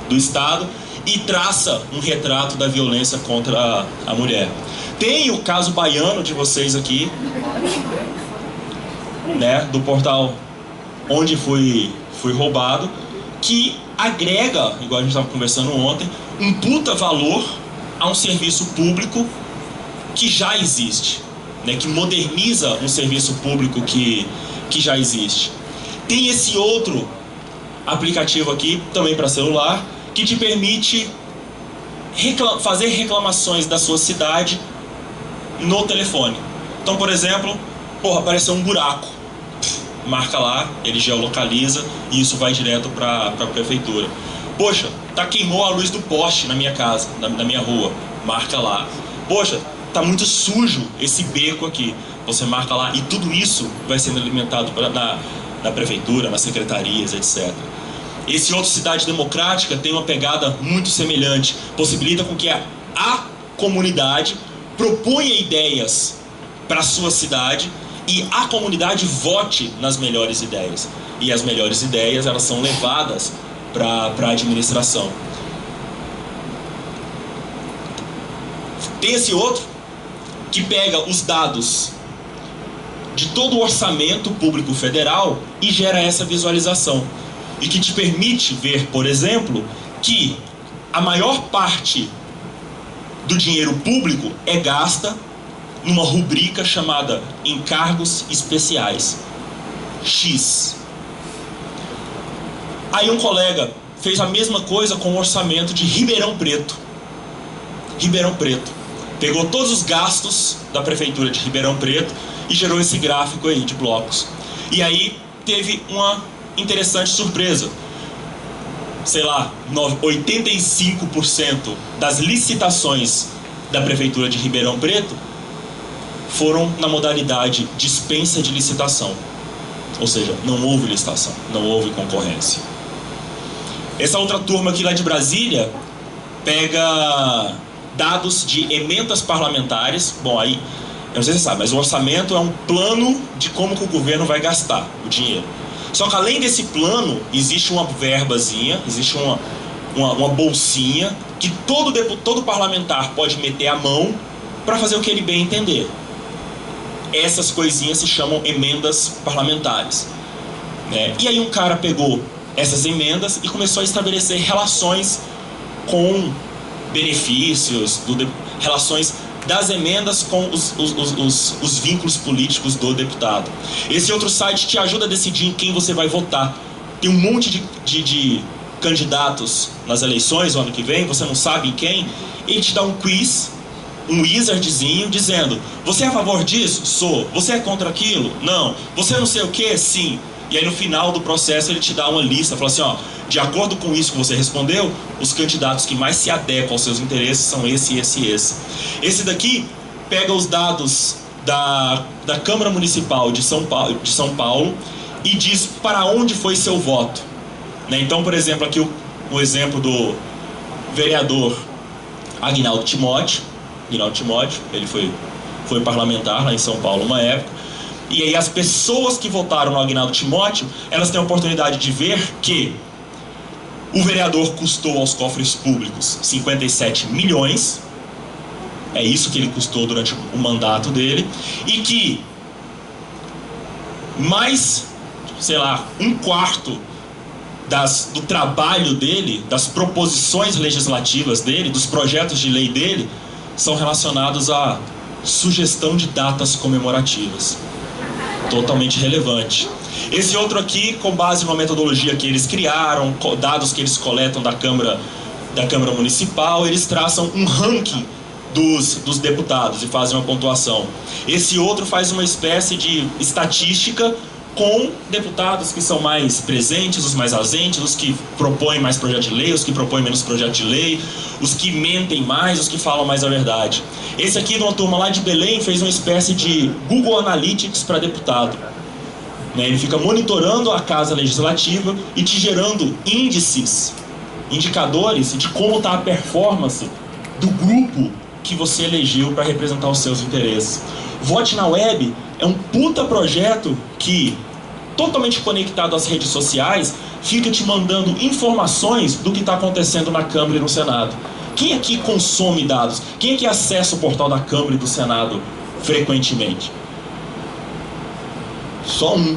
do Estado e traça um retrato da violência contra a mulher. Tem o caso baiano de vocês aqui, né, do portal Onde Fui Roubado, que agrega, igual a gente estava conversando ontem, um puta valor a um serviço público que já existe, né, que moderniza um serviço público que já existe. Tem esse outro aplicativo aqui, também para celular, que te permite fazer reclamações da sua cidade no telefone. Então, por exemplo, apareceu um buraco, marca lá, ele geolocaliza e isso vai direto para a prefeitura. Poxa, queimou a luz do poste na minha casa, na minha rua, marca lá. Poxa, tá muito sujo esse beco aqui, você marca lá. E tudo isso vai sendo alimentado na prefeitura, nas secretarias, etc. Esse outro Cidade Democrática tem uma pegada muito semelhante, possibilita com que a comunidade proponha ideias para a sua cidade e a comunidade vote nas melhores ideias. E as melhores ideias, elas são levadas para a administração. Tem esse outro que pega os dados de todo o orçamento público federal e gera essa visualização. E que te permite ver, por exemplo, que a maior parte do dinheiro público é gasta numa rubrica chamada encargos especiais, X. Aí um colega fez a mesma coisa com o orçamento de Ribeirão Preto. Ribeirão Preto. Pegou todos os gastos da prefeitura de Ribeirão Preto e gerou esse gráfico aí de blocos. E aí teve uma interessante surpresa. Sei lá, 85% das licitações da prefeitura de Ribeirão Preto foram na modalidade dispensa de licitação. Ou seja, não houve licitação, não houve concorrência. Essa outra turma aqui lá de Brasília pega dados de emendas parlamentares. Bom, aí, eu não sei se você sabe, mas o orçamento é um plano de como que o governo vai gastar o dinheiro. Só que além desse plano, existe uma verbazinha, existe uma bolsinha que todo parlamentar pode meter a mão para fazer o que ele bem entender. Essas coisinhas se chamam emendas parlamentares, né? E aí um cara pegou essas emendas e começou a estabelecer relações com benefícios, relações das emendas com os vínculos políticos do deputado. Esse outro site te ajuda a decidir em quem você vai votar. Tem um monte de candidatos nas eleições o ano que vem, você não sabe em quem, ele te dá um quiz, um wizardzinho dizendo: você é a favor disso? Sou. Você é contra aquilo? Não. Você não sei o que? Sim. E aí no final do processo ele te dá uma lista, fala assim, ó, de acordo com isso que você respondeu, os candidatos que mais se adequam aos seus interesses são esse, esse e esse. Esse daqui pega os dados da Câmara Municipal de São Paulo e diz para onde foi seu voto, né? Então, por exemplo, aqui o exemplo do vereador Aguinaldo Timóteo, ele foi parlamentar lá em São Paulo uma época. E aí as pessoas que votaram no Aguinaldo Timóteo, elas têm a oportunidade de ver que o vereador custou aos cofres públicos 57 milhões, é isso que ele custou durante o mandato dele, e que mais, sei lá, um quarto do trabalho dele, das proposições legislativas dele, dos projetos de lei dele, são relacionados à sugestão de datas comemorativas. Totalmente relevante. Esse outro aqui, com base numa metodologia que eles criaram, dados que eles coletam da Câmara Municipal, eles traçam um ranking dos deputados e fazem uma pontuação. Esse outro faz uma espécie de estatística com deputados que são mais presentes, os mais ausentes, os que propõem mais projeto de lei, os que propõem menos projeto de lei, os que mentem mais, os que falam mais a verdade. Esse aqui, de uma turma lá de Belém, fez uma espécie de Google Analytics para deputado, né? Ele fica monitorando a Casa Legislativa e te gerando índices, indicadores de como está a performance do grupo que você elegeu para representar os seus interesses. Vote na Web é um puta projeto que, totalmente conectado às redes sociais, fica te mandando informações do que está acontecendo na Câmara e no Senado. Quem aqui consome dados? Quem aqui acessa o portal da Câmara e do Senado frequentemente? Só um.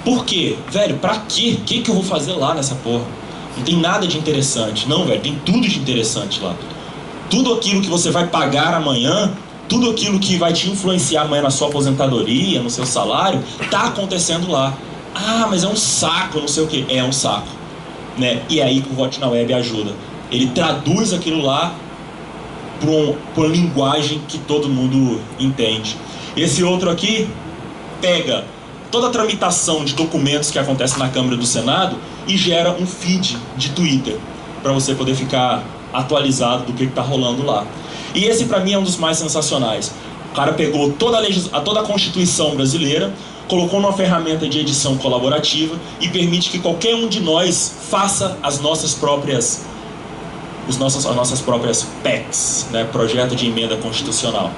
Por quê? Velho, pra quê? O que eu vou fazer lá nessa porra? Não tem nada de interessante. Não, velho, tem tudo de interessante lá. Tudo aquilo que você vai pagar amanhã, tudo aquilo que vai te influenciar amanhã na sua aposentadoria, no seu salário, tá acontecendo lá. Ah, mas é um saco, não sei o que. É um saco, né? E é aí que o Vote na Web ajuda. Ele traduz aquilo lá por uma linguagem que todo mundo entende. Esse outro aqui pega toda a tramitação de documentos que acontece na Câmara e do Senado e gera um feed de Twitter para você poder ficar atualizado do que está rolando lá. E esse, para mim, é um dos mais sensacionais. O cara pegou toda a Constituição brasileira, colocou numa ferramenta de edição colaborativa e permite que qualquer um de nós faça as nossas próprias PECs, né? Projeto de emenda constitucional.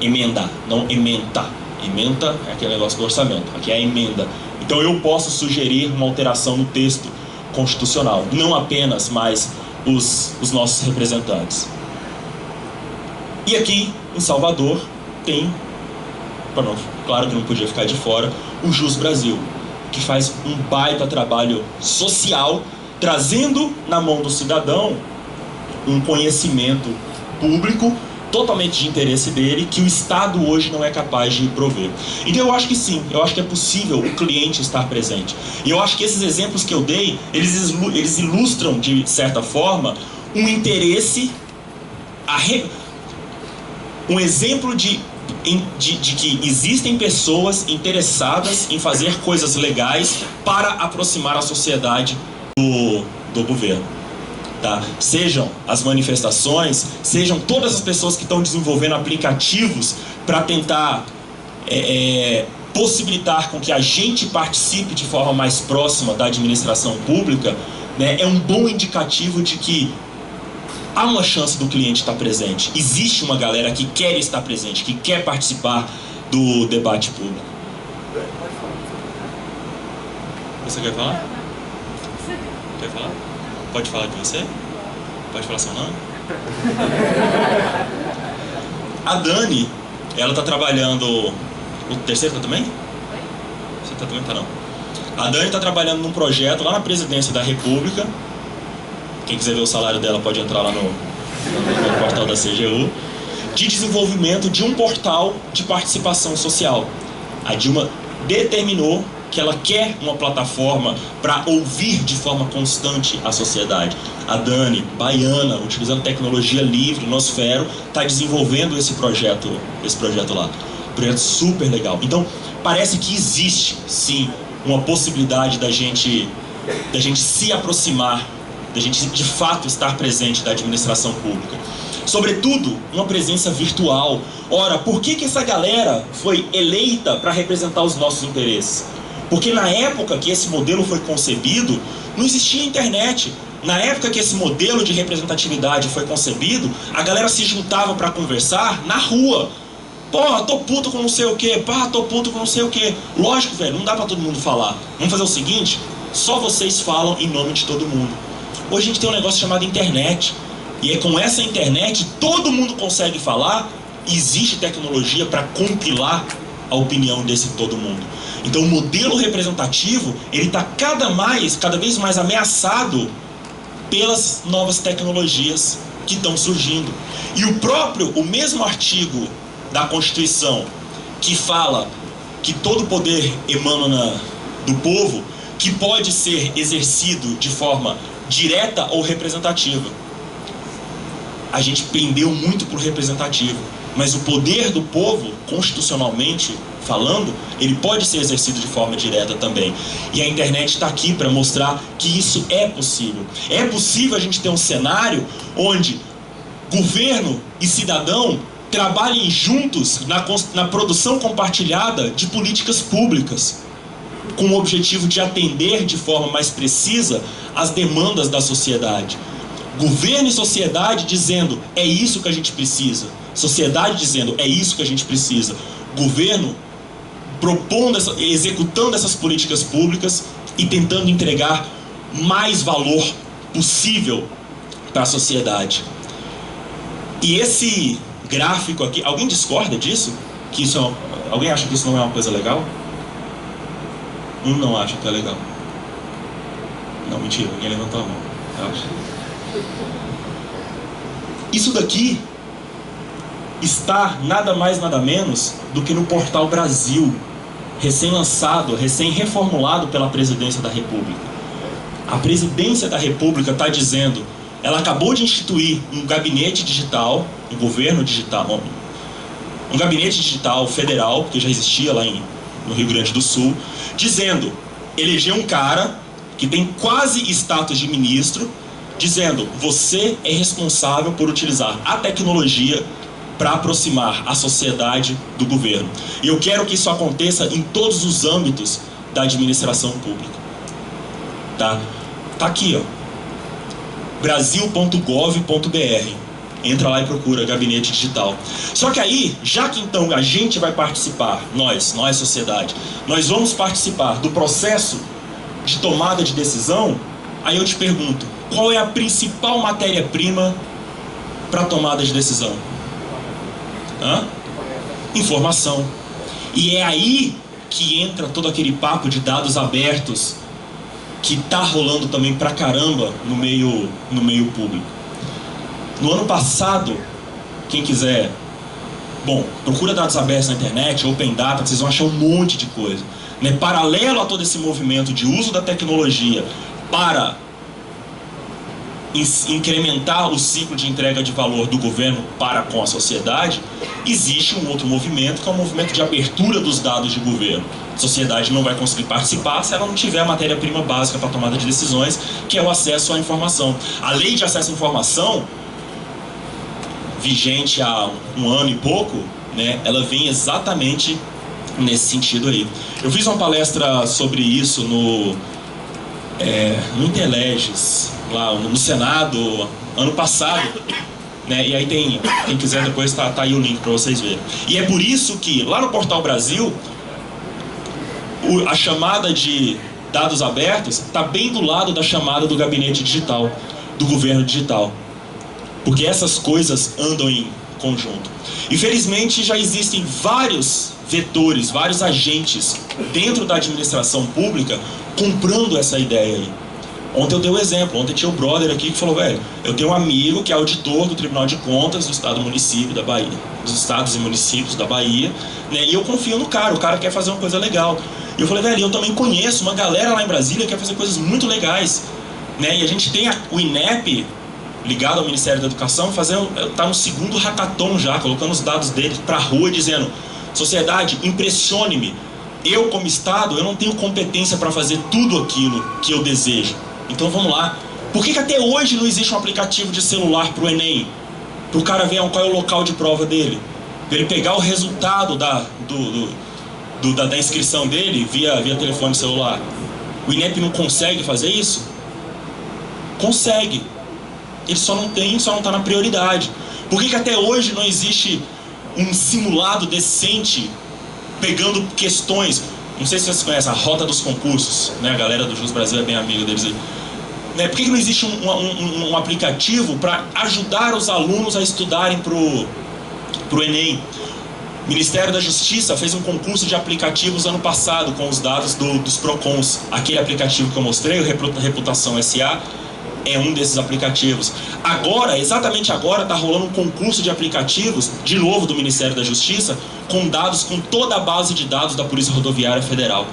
Emenda, não ementa. Emenda é aquele negócio do orçamento, aqui é a emenda. Então eu posso sugerir uma alteração no texto constitucional, não apenas mais os nossos representantes. E aqui em Salvador tem, claro que não podia ficar de fora, o Jus Brasil, que faz um baita trabalho social, trazendo na mão do cidadão um conhecimento público totalmente de interesse dele, que o Estado hoje não é capaz de prover. Então eu acho que sim, eu acho que é possível o cliente estar presente. E eu acho que esses exemplos que eu dei, eles ilustram, de certa forma, um interesse, um exemplo de que existem pessoas interessadas em fazer coisas legais para aproximar a sociedade do governo. Tá? Sejam as manifestações, sejam todas as pessoas que estão desenvolvendo aplicativos para tentar possibilitar com que a gente participe de forma mais próxima da administração pública, né, é um bom indicativo de que há uma chance do cliente estar presente. Existe uma galera que quer estar presente, que quer participar do debate público. Você quer falar? Quer falar? Pode falar de você? Pode falar seu nome? A Dani, ela tá trabalhando... O terceiro tá também? Você tá também? Tá não. A Dani tá trabalhando num projeto lá na Presidência da República. Quem quiser ver o salário dela pode entrar lá no portal da CGU. De desenvolvimento de um portal de participação social. A Dilma determinou que ela quer uma plataforma para ouvir de forma constante a sociedade. A Dani, baiana, utilizando tecnologia livre, Nosfero, está desenvolvendo esse projeto lá. Um projeto super legal. Então, parece que existe, sim, uma possibilidade da gente se aproximar, da gente de fato estar presente da administração pública. Sobretudo, uma presença virtual. Ora, por que essa galera foi eleita para representar os nossos interesses? Porque na época que esse modelo foi concebido, não existia internet. Na época que esse modelo de representatividade foi concebido, a galera se juntava para conversar na rua. Porra, tô puto com não sei o que, pá, tô puto com não sei o que. Lógico, velho, não dá pra todo mundo falar. Vamos fazer o seguinte, só vocês falam em nome de todo mundo. Hoje a gente tem um negócio chamado internet. E é com essa internet, todo mundo consegue falar, e existe tecnologia para compilar a opinião desse todo mundo. Então o modelo representativo, ele está cada vez mais ameaçado pelas novas tecnologias que estão surgindo. E o mesmo artigo da Constituição que fala que todo poder emana do povo, que pode ser exercido de forma direta ou representativa. A gente pendeu muito para o representativo, mas o poder do povo, constitucionalmente falando, ele pode ser exercido de forma direta também. E a internet está aqui para mostrar que isso é possível. É possível a gente ter um cenário onde governo e cidadão trabalhem juntos na produção compartilhada de políticas públicas, com o objetivo de atender de forma mais precisa as demandas da sociedade. Governo e sociedade dizendo, é isso que a gente precisa. Sociedade dizendo, é isso que a gente precisa. Governo propondo, executando essas políticas públicas e tentando entregar mais valor possível para a sociedade. E esse gráfico aqui, alguém discorda disso? Que isso alguém acha que isso não é uma coisa legal? Não acha que é legal. Não, mentira, ninguém levantou a mão. Eu acho. Isso daqui está nada mais nada menos do que no Portal Brasil, recém-lançado, recém-reformulado pela Presidência da República. A Presidência da República está dizendo, ela acabou de instituir um gabinete digital, um governo digital, um gabinete digital federal, que já existia lá em no Rio Grande do Sul, dizendo, elegeu um cara que tem quase status de ministro, dizendo, você é responsável por utilizar a tecnologia para aproximar a sociedade do governo. E eu quero que isso aconteça em todos os âmbitos da administração pública. Tá aqui, ó. Brasil.gov.br. Entra lá e procura Gabinete Digital. Só que aí, já que então a gente vai participar, nós sociedade, nós vamos participar do processo de tomada de decisão, aí eu te pergunto, qual é a principal matéria-prima para tomada de decisão? Informação. E é aí que entra todo aquele papo de dados abertos que tá rolando também pra caramba no meio público. No ano passado, quem quiser, procura dados abertos na internet, Open Data, vocês vão achar um monte de coisa. Né? Paralelo a todo esse movimento de uso da tecnologia para incrementar o ciclo de entrega de valor do governo para com a sociedade, existe um outro movimento, que é o movimento de abertura dos dados de governo. A sociedade não vai conseguir participar se ela não tiver a matéria-prima básica para tomada de decisões, que é o acesso à informação. A lei de acesso à informação, vigente há um ano e pouco, né, ela vem exatamente nesse sentido aí. Eu fiz uma palestra sobre isso no Interleges, lá no Senado, ano passado, né? E aí quem quiser depois tá aí o link para vocês verem. E é por isso que lá no Portal Brasil, a chamada de dados abertos está bem do lado da chamada do gabinete digital, do governo digital. Porque essas coisas andam em conjunto. Infelizmente já existem vários vetores, vários agentes dentro da administração pública comprando essa ideia aí. Ontem eu dei um exemplo, ontem tinha o brother aqui que falou, velho, eu tenho um amigo que é auditor do Tribunal de Contas do Estado e Município da Bahia, dos Estados e Municípios da Bahia, né, e eu confio no cara, o cara quer fazer uma coisa legal. E eu falei, velho, eu também conheço uma galera lá em Brasília que quer fazer coisas muito legais, né, e a gente tem o INEP, ligado ao Ministério da Educação, tá no segundo hackathon já, colocando os dados dele pra rua, dizendo, sociedade, impressione-me, eu como Estado, eu não tenho competência para fazer tudo aquilo que eu desejo. Então vamos lá. Por que até hoje não existe um aplicativo de celular para o Enem? Para o cara ver qual é o local de prova dele. Para ele pegar o resultado da inscrição dele via telefone celular. O INEP não consegue fazer isso? Consegue. Ele só não está na prioridade. Por que até hoje não existe um simulado decente pegando questões? Não sei se vocês conhecem a Rota dos Concursos, né? A galera do Jus Brasil é bem amiga deles aí. Né? Por que não existe um aplicativo para ajudar os alunos a estudarem pro Enem? O Ministério da Justiça fez um concurso de aplicativos ano passado com os dados dos PROCONs. Aquele aplicativo que eu mostrei, o Reputação SA, é um desses aplicativos. Agora, exatamente agora, está rolando um concurso de aplicativos, de novo do Ministério da Justiça, com dados, com toda a base de dados da Polícia Rodoviária Federal.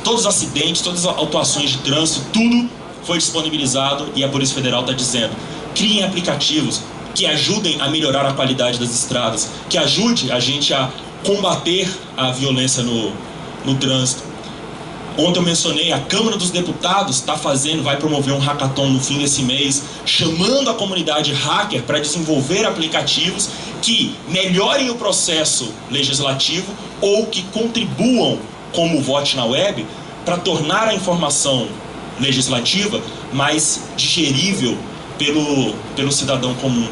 Todos os acidentes, todas as autuações de trânsito, tudo foi disponibilizado e a Polícia Federal está dizendo, criem aplicativos que ajudem a melhorar a qualidade das estradas, que ajude a gente a combater a violência no trânsito. Ontem eu mencionei, a Câmara dos Deputados vai promover um hackathon no fim desse mês, chamando a comunidade hacker para desenvolver aplicativos que melhorem o processo legislativo ou que contribuam, como o Vote na Web, para tornar a informação legislativa mais digerível pelo cidadão comum.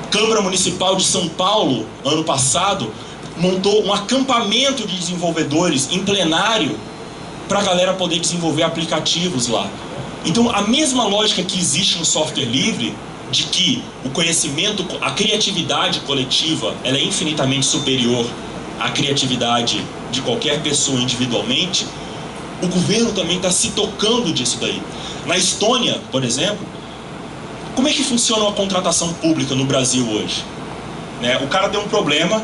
Câmara Municipal de São Paulo, ano passado, montou um acampamento de desenvolvedores em plenário para a galera poder desenvolver aplicativos lá. Então, a mesma lógica que existe no software livre, de que o conhecimento, a criatividade coletiva, ela é infinitamente superior à criatividade de qualquer pessoa individualmente, o governo também está se tocando disso daí. Na Estônia, por exemplo, como é que funciona uma contratação pública no Brasil hoje? Né? O cara tem um problema,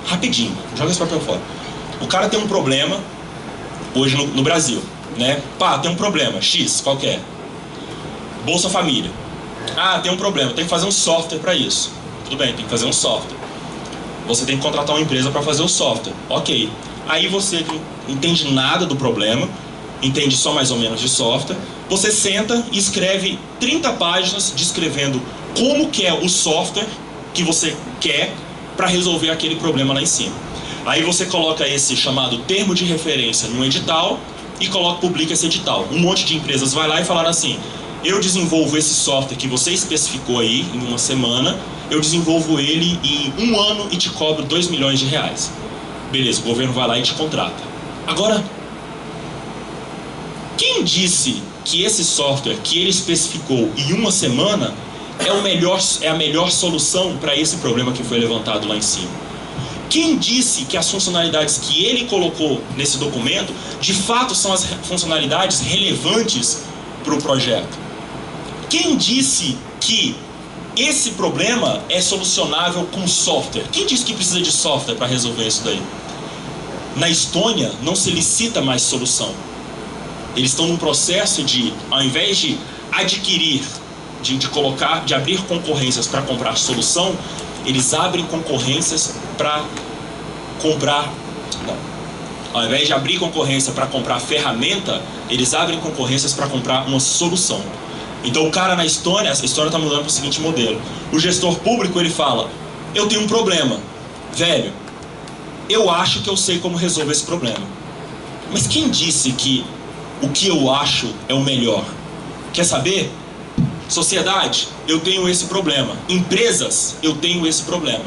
rapidinho, joga esse papel fora. O cara tem um problema hoje no Brasil, né? Pá, tem um problema, X, qual que é? Bolsa Família. Ah, tem um problema, tem que fazer um software para isso. Tudo bem, tem que fazer um software. Você tem que contratar uma empresa para fazer o software. Ok. Aí você entende nada do problema, entende só mais ou menos de software. Você senta e escreve 30 páginas descrevendo como que é o software que você quer para resolver aquele problema lá em cima. Aí você coloca esse chamado termo de referência no edital e publica esse edital. Um monte de empresas vai lá e falaram assim: eu desenvolvo esse software que você especificou aí em uma semana, eu desenvolvo ele em 1 ano e te cobro 2 milhões de reais. Beleza, o governo vai lá e te contrata. Agora, quem disse que esse software que ele especificou em uma semana é a melhor solução para esse problema que foi levantado lá em cima? Quem disse que as funcionalidades que ele colocou nesse documento, de fato, são as funcionalidades relevantes para o projeto? Quem disse que esse problema é solucionável com software? Quem disse que precisa de software para resolver isso daí? Na Estônia, não se licita mais solução. Eles estão num processo de, ao invés de adquirir, de abrir concorrências para comprar solução, eles abrem concorrências para comprar... Não. Ao invés de abrir concorrência para comprar ferramenta, eles abrem concorrências para comprar uma solução. Então o cara na Estônia, essa Estônia está mudando para o seguinte modelo. O gestor público, ele fala: eu tenho um problema, velho, eu acho que eu sei como resolver esse problema. Mas quem disse que o que eu acho é o melhor? Quer saber? Sociedade, eu tenho esse problema. Empresas, eu tenho esse problema.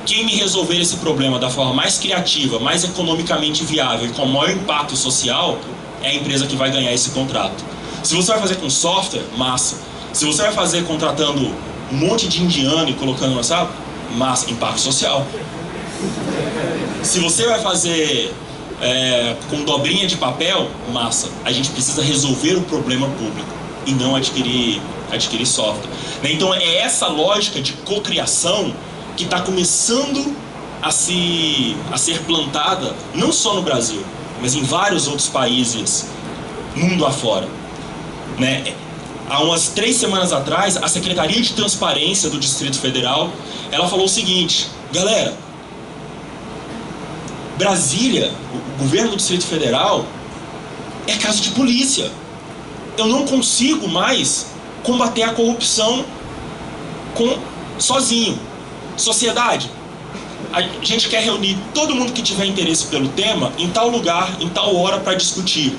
Quem me resolver esse problema da forma mais criativa, mais economicamente viável e com maior impacto social, é a empresa que vai ganhar esse contrato. Se você vai fazer com software, massa. Se você vai fazer contratando um monte de indiano e colocando na sala, massa, impacto social. Se você vai fazer com dobrinha de papel, massa. A gente precisa resolver o problema público e não adquirir software. Então é essa lógica de cocriação que está começando a ser plantada, não só no Brasil, mas em vários outros países, mundo afora. Né? Há umas 3 semanas atrás, a Secretaria de Transparência do Distrito Federal, ela falou o seguinte: galera, Brasília, o governo do Distrito Federal, é caso de polícia. Eu não consigo mais combater a corrupção sozinho. Sociedade, a gente quer reunir todo mundo que tiver interesse pelo tema em tal lugar, em tal hora, para discutir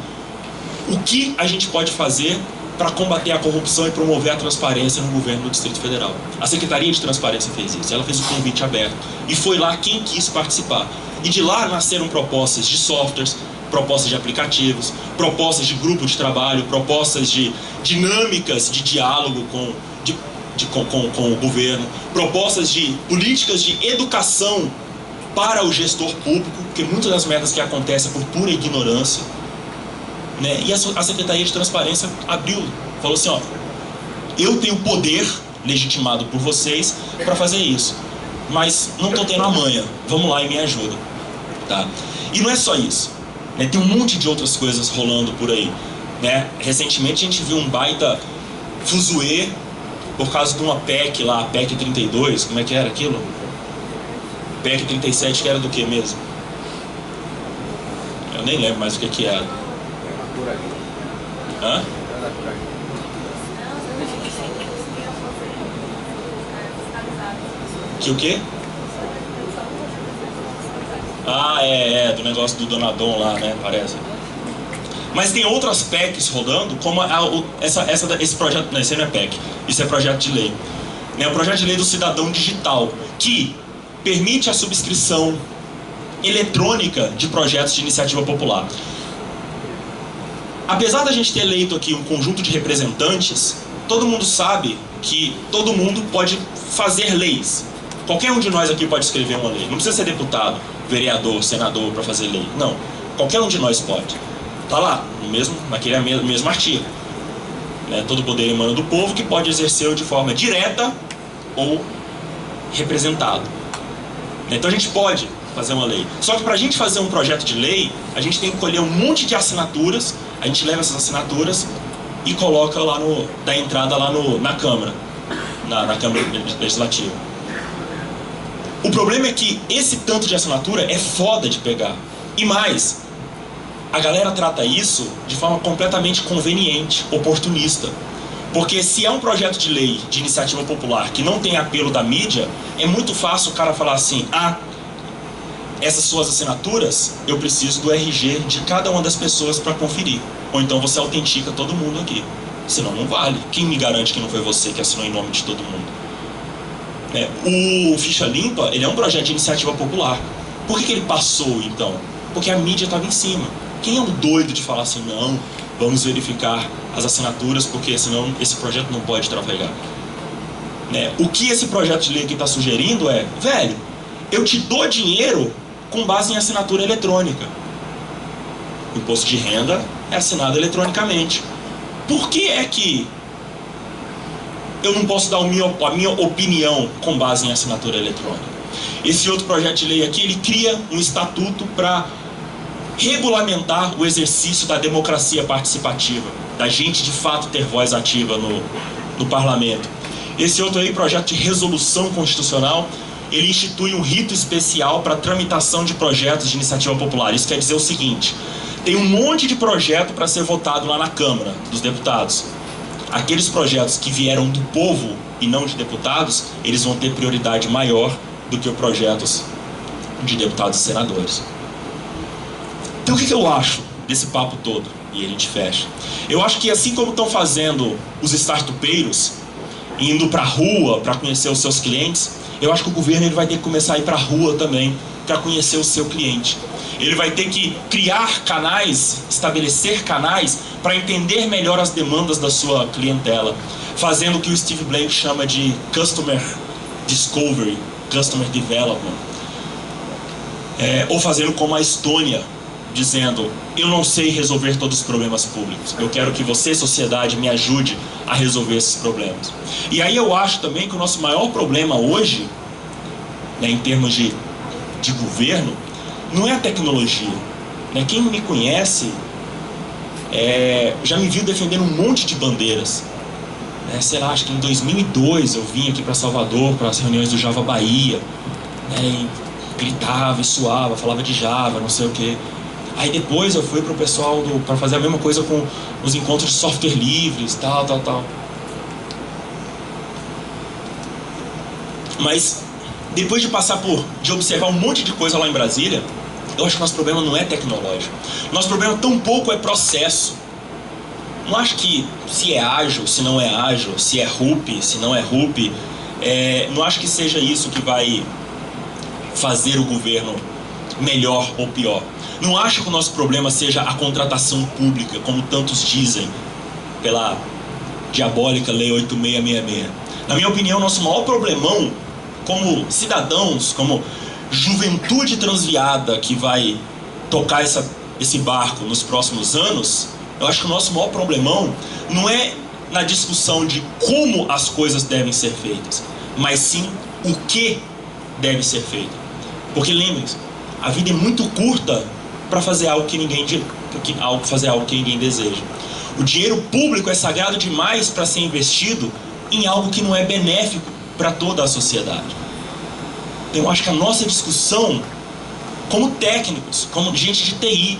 o que a gente pode fazer para combater a corrupção e promover a transparência no governo do Distrito Federal. A Secretaria de Transparência fez isso, ela fez o convite aberto e foi lá quem quis participar. E de lá nasceram propostas de softwares, propostas de aplicativos, propostas de grupo de trabalho, propostas de dinâmicas de diálogo com o governo, propostas de políticas de educação para o gestor público, porque muitas das merdas que acontecem por pura ignorância, né? E a Secretaria de Transparência abriu, falou assim: ó, eu tenho poder legitimado por vocês para fazer isso, mas não estou tendo a manha, vamos lá e me ajuda, tá? E não é só isso, né? Tem um monte de outras coisas rolando por aí, né? Recentemente a gente viu um baita fuzuê por causa de uma PEC lá, PEC 32, como é que era aquilo? PEC 37, que era do que mesmo? Eu nem lembro mais o que era. Hã? Que o quê? Ah, do negócio do Donadon lá, né, parece. Mas tem outras PECs rodando, como esse projeto, não, esse não é PEC, isso é projeto de lei. É o projeto de lei do cidadão digital, que permite a subscrição eletrônica de projetos de iniciativa popular. Apesar da gente ter eleito aqui um conjunto de representantes, todo mundo sabe que todo mundo pode fazer leis. Qualquer um de nós aqui pode escrever uma lei. Não precisa ser deputado, vereador, senador para fazer lei. Não, qualquer um de nós pode. Está lá, naquele mesmo artigo. Todo poder emana do povo, que pode exercer de forma direta ou representado. Então a gente pode fazer uma lei. Só que para a gente fazer um projeto de lei, a gente tem que colher um monte de assinaturas, a gente leva essas assinaturas e coloca lá da entrada lá na Câmara, na Câmara Legislativa. O problema é que esse tanto de assinatura é foda de pegar. E mais, a galera trata isso de forma completamente conveniente, oportunista. Porque se é um projeto de lei de iniciativa popular que não tem apelo da mídia, é muito fácil o cara falar assim: ah, essas suas assinaturas, eu preciso do RG de cada uma das pessoas para conferir. Ou então você autentica todo mundo aqui. Senão não vale. Quem me garante que não foi você que assinou em nome de todo mundo? O Ficha Limpa, ele é um projeto de iniciativa popular. Por que ele passou, então? Porque a mídia estava em cima. Quem é o doido de falar assim: não, vamos verificar as assinaturas, porque senão esse projeto não pode trafegar? O que esse projeto de lei aqui está sugerindo é: velho, eu te dou dinheiro com base em assinatura eletrônica. O imposto de renda é assinado eletronicamente. Por que é que eu não posso dar a minha opinião com base em assinatura eletrônica? Esse outro projeto de lei aqui, ele cria um estatuto para regulamentar o exercício da democracia participativa, da gente de fato ter voz ativa no parlamento. Esse outro aí, projeto de resolução constitucional, ele institui um rito especial para tramitação de projetos de iniciativa popular. Isso quer dizer o seguinte: tem um monte de projeto para ser votado lá na Câmara dos Deputados. Aqueles projetos que vieram do povo e não de deputados, eles vão ter prioridade maior do que os projetos de deputados e senadores. Então o que eu acho desse papo todo? E a gente fecha. Eu acho que assim como estão fazendo os startupeiros, indo para a rua para conhecer os seus clientes, eu acho que o governo ele vai ter que começar a ir para a rua também para conhecer o seu cliente. Ele vai ter que criar canais, estabelecer canais para entender melhor as demandas da sua clientela, fazendo o que o Steve Blank chama de Customer Discovery, Customer Development. Ou fazendo como a Estônia, dizendo: eu não sei resolver todos os problemas públicos, eu quero que você, sociedade, me ajude a resolver esses problemas. E aí eu acho também que o nosso maior problema hoje, em termos de governo, não é a tecnologia. Quem me conhece já me viu defendendo um monte de bandeiras. Sei lá, acho que em 2002 eu vim aqui para Salvador, para as reuniões do Java Bahia, e gritava e suava, falava de Java, não sei o que. Aí depois eu fui pro pessoal para fazer a mesma coisa com os encontros de software livres, tal. Mas depois de observar um monte de coisa lá em Brasília, eu acho que o nosso problema não é tecnológico. Nosso problema tampouco é processo. Não acho que se é ágil, se não é ágil, se é RUP, se não é RUP, não acho que seja isso que vai fazer o governo melhor ou pior. Não acho que o nosso problema seja a contratação pública, como tantos dizem, pela diabólica Lei 8666. Na minha opinião, o nosso maior problemão, como cidadãos, como juventude transviada que vai tocar esse barco nos próximos anos, eu acho que o nosso maior problemão não é na discussão de como as coisas devem ser feitas, mas sim o que deve ser feito. Porque lembrem-se, a vida é muito curta para fazer algo que ninguém deseja. O dinheiro público é sagrado demais para ser investido em algo que não é benéfico para toda a sociedade. Então eu acho que a nossa discussão, como técnicos, como gente de TI,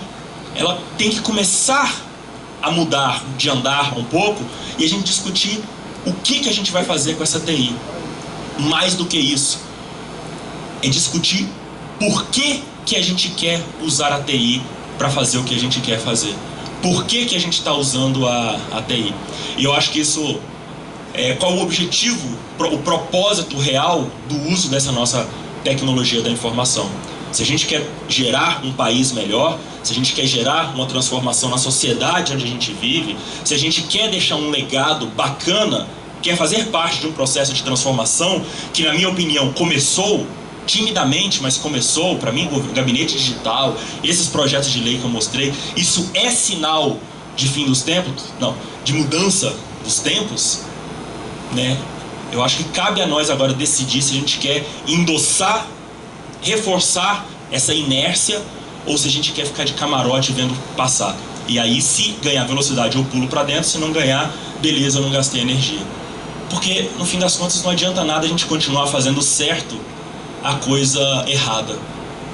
ela tem que começar a mudar de andar um pouco e a gente discutir o que a gente vai fazer com essa TI. Mais do que isso, é discutir por que a gente quer usar a TI para fazer o que a gente quer fazer. Por que a gente está usando a TI? E eu acho que isso qual o objetivo, o propósito real do uso dessa nossa tecnologia da informação. Se a gente quer gerar um país melhor, se a gente quer gerar uma transformação na sociedade onde a gente vive, se a gente quer deixar um legado bacana, quer fazer parte de um processo de transformação que, na minha opinião, começou timidamente, mas começou, para mim, o gabinete digital, esses projetos de lei que eu mostrei, isso é sinal de fim dos tempos? Não, de mudança dos tempos, Eu acho que cabe a nós agora decidir se a gente quer endossar, reforçar essa inércia ou se a gente quer ficar de camarote vendo passar. E aí, se ganhar velocidade, eu pulo para dentro, se não ganhar, beleza, eu não gastei energia. Porque, no fim das contas, não adianta nada a gente continuar fazendo certo a coisa errada,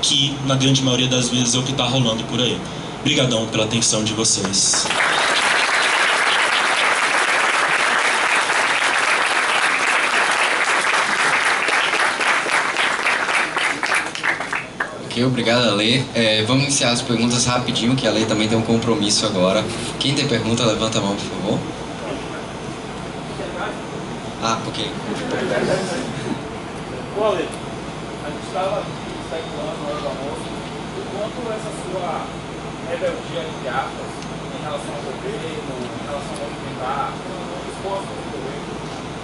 que, na grande maioria das vezes, é o que está rolando por aí. Obrigadão pela atenção de vocês. Ok, obrigado, Ale. Vamos iniciar as perguntas rapidinho, que a Ale também tem um compromisso agora. Quem tem pergunta, levanta a mão, por favor. Ok. Ô Ale, a gente estava especulando na hora do almoço o quanto essa sua rebeldia, entre aspas, em relação ao governo, em relação a movimentar os postos do governo,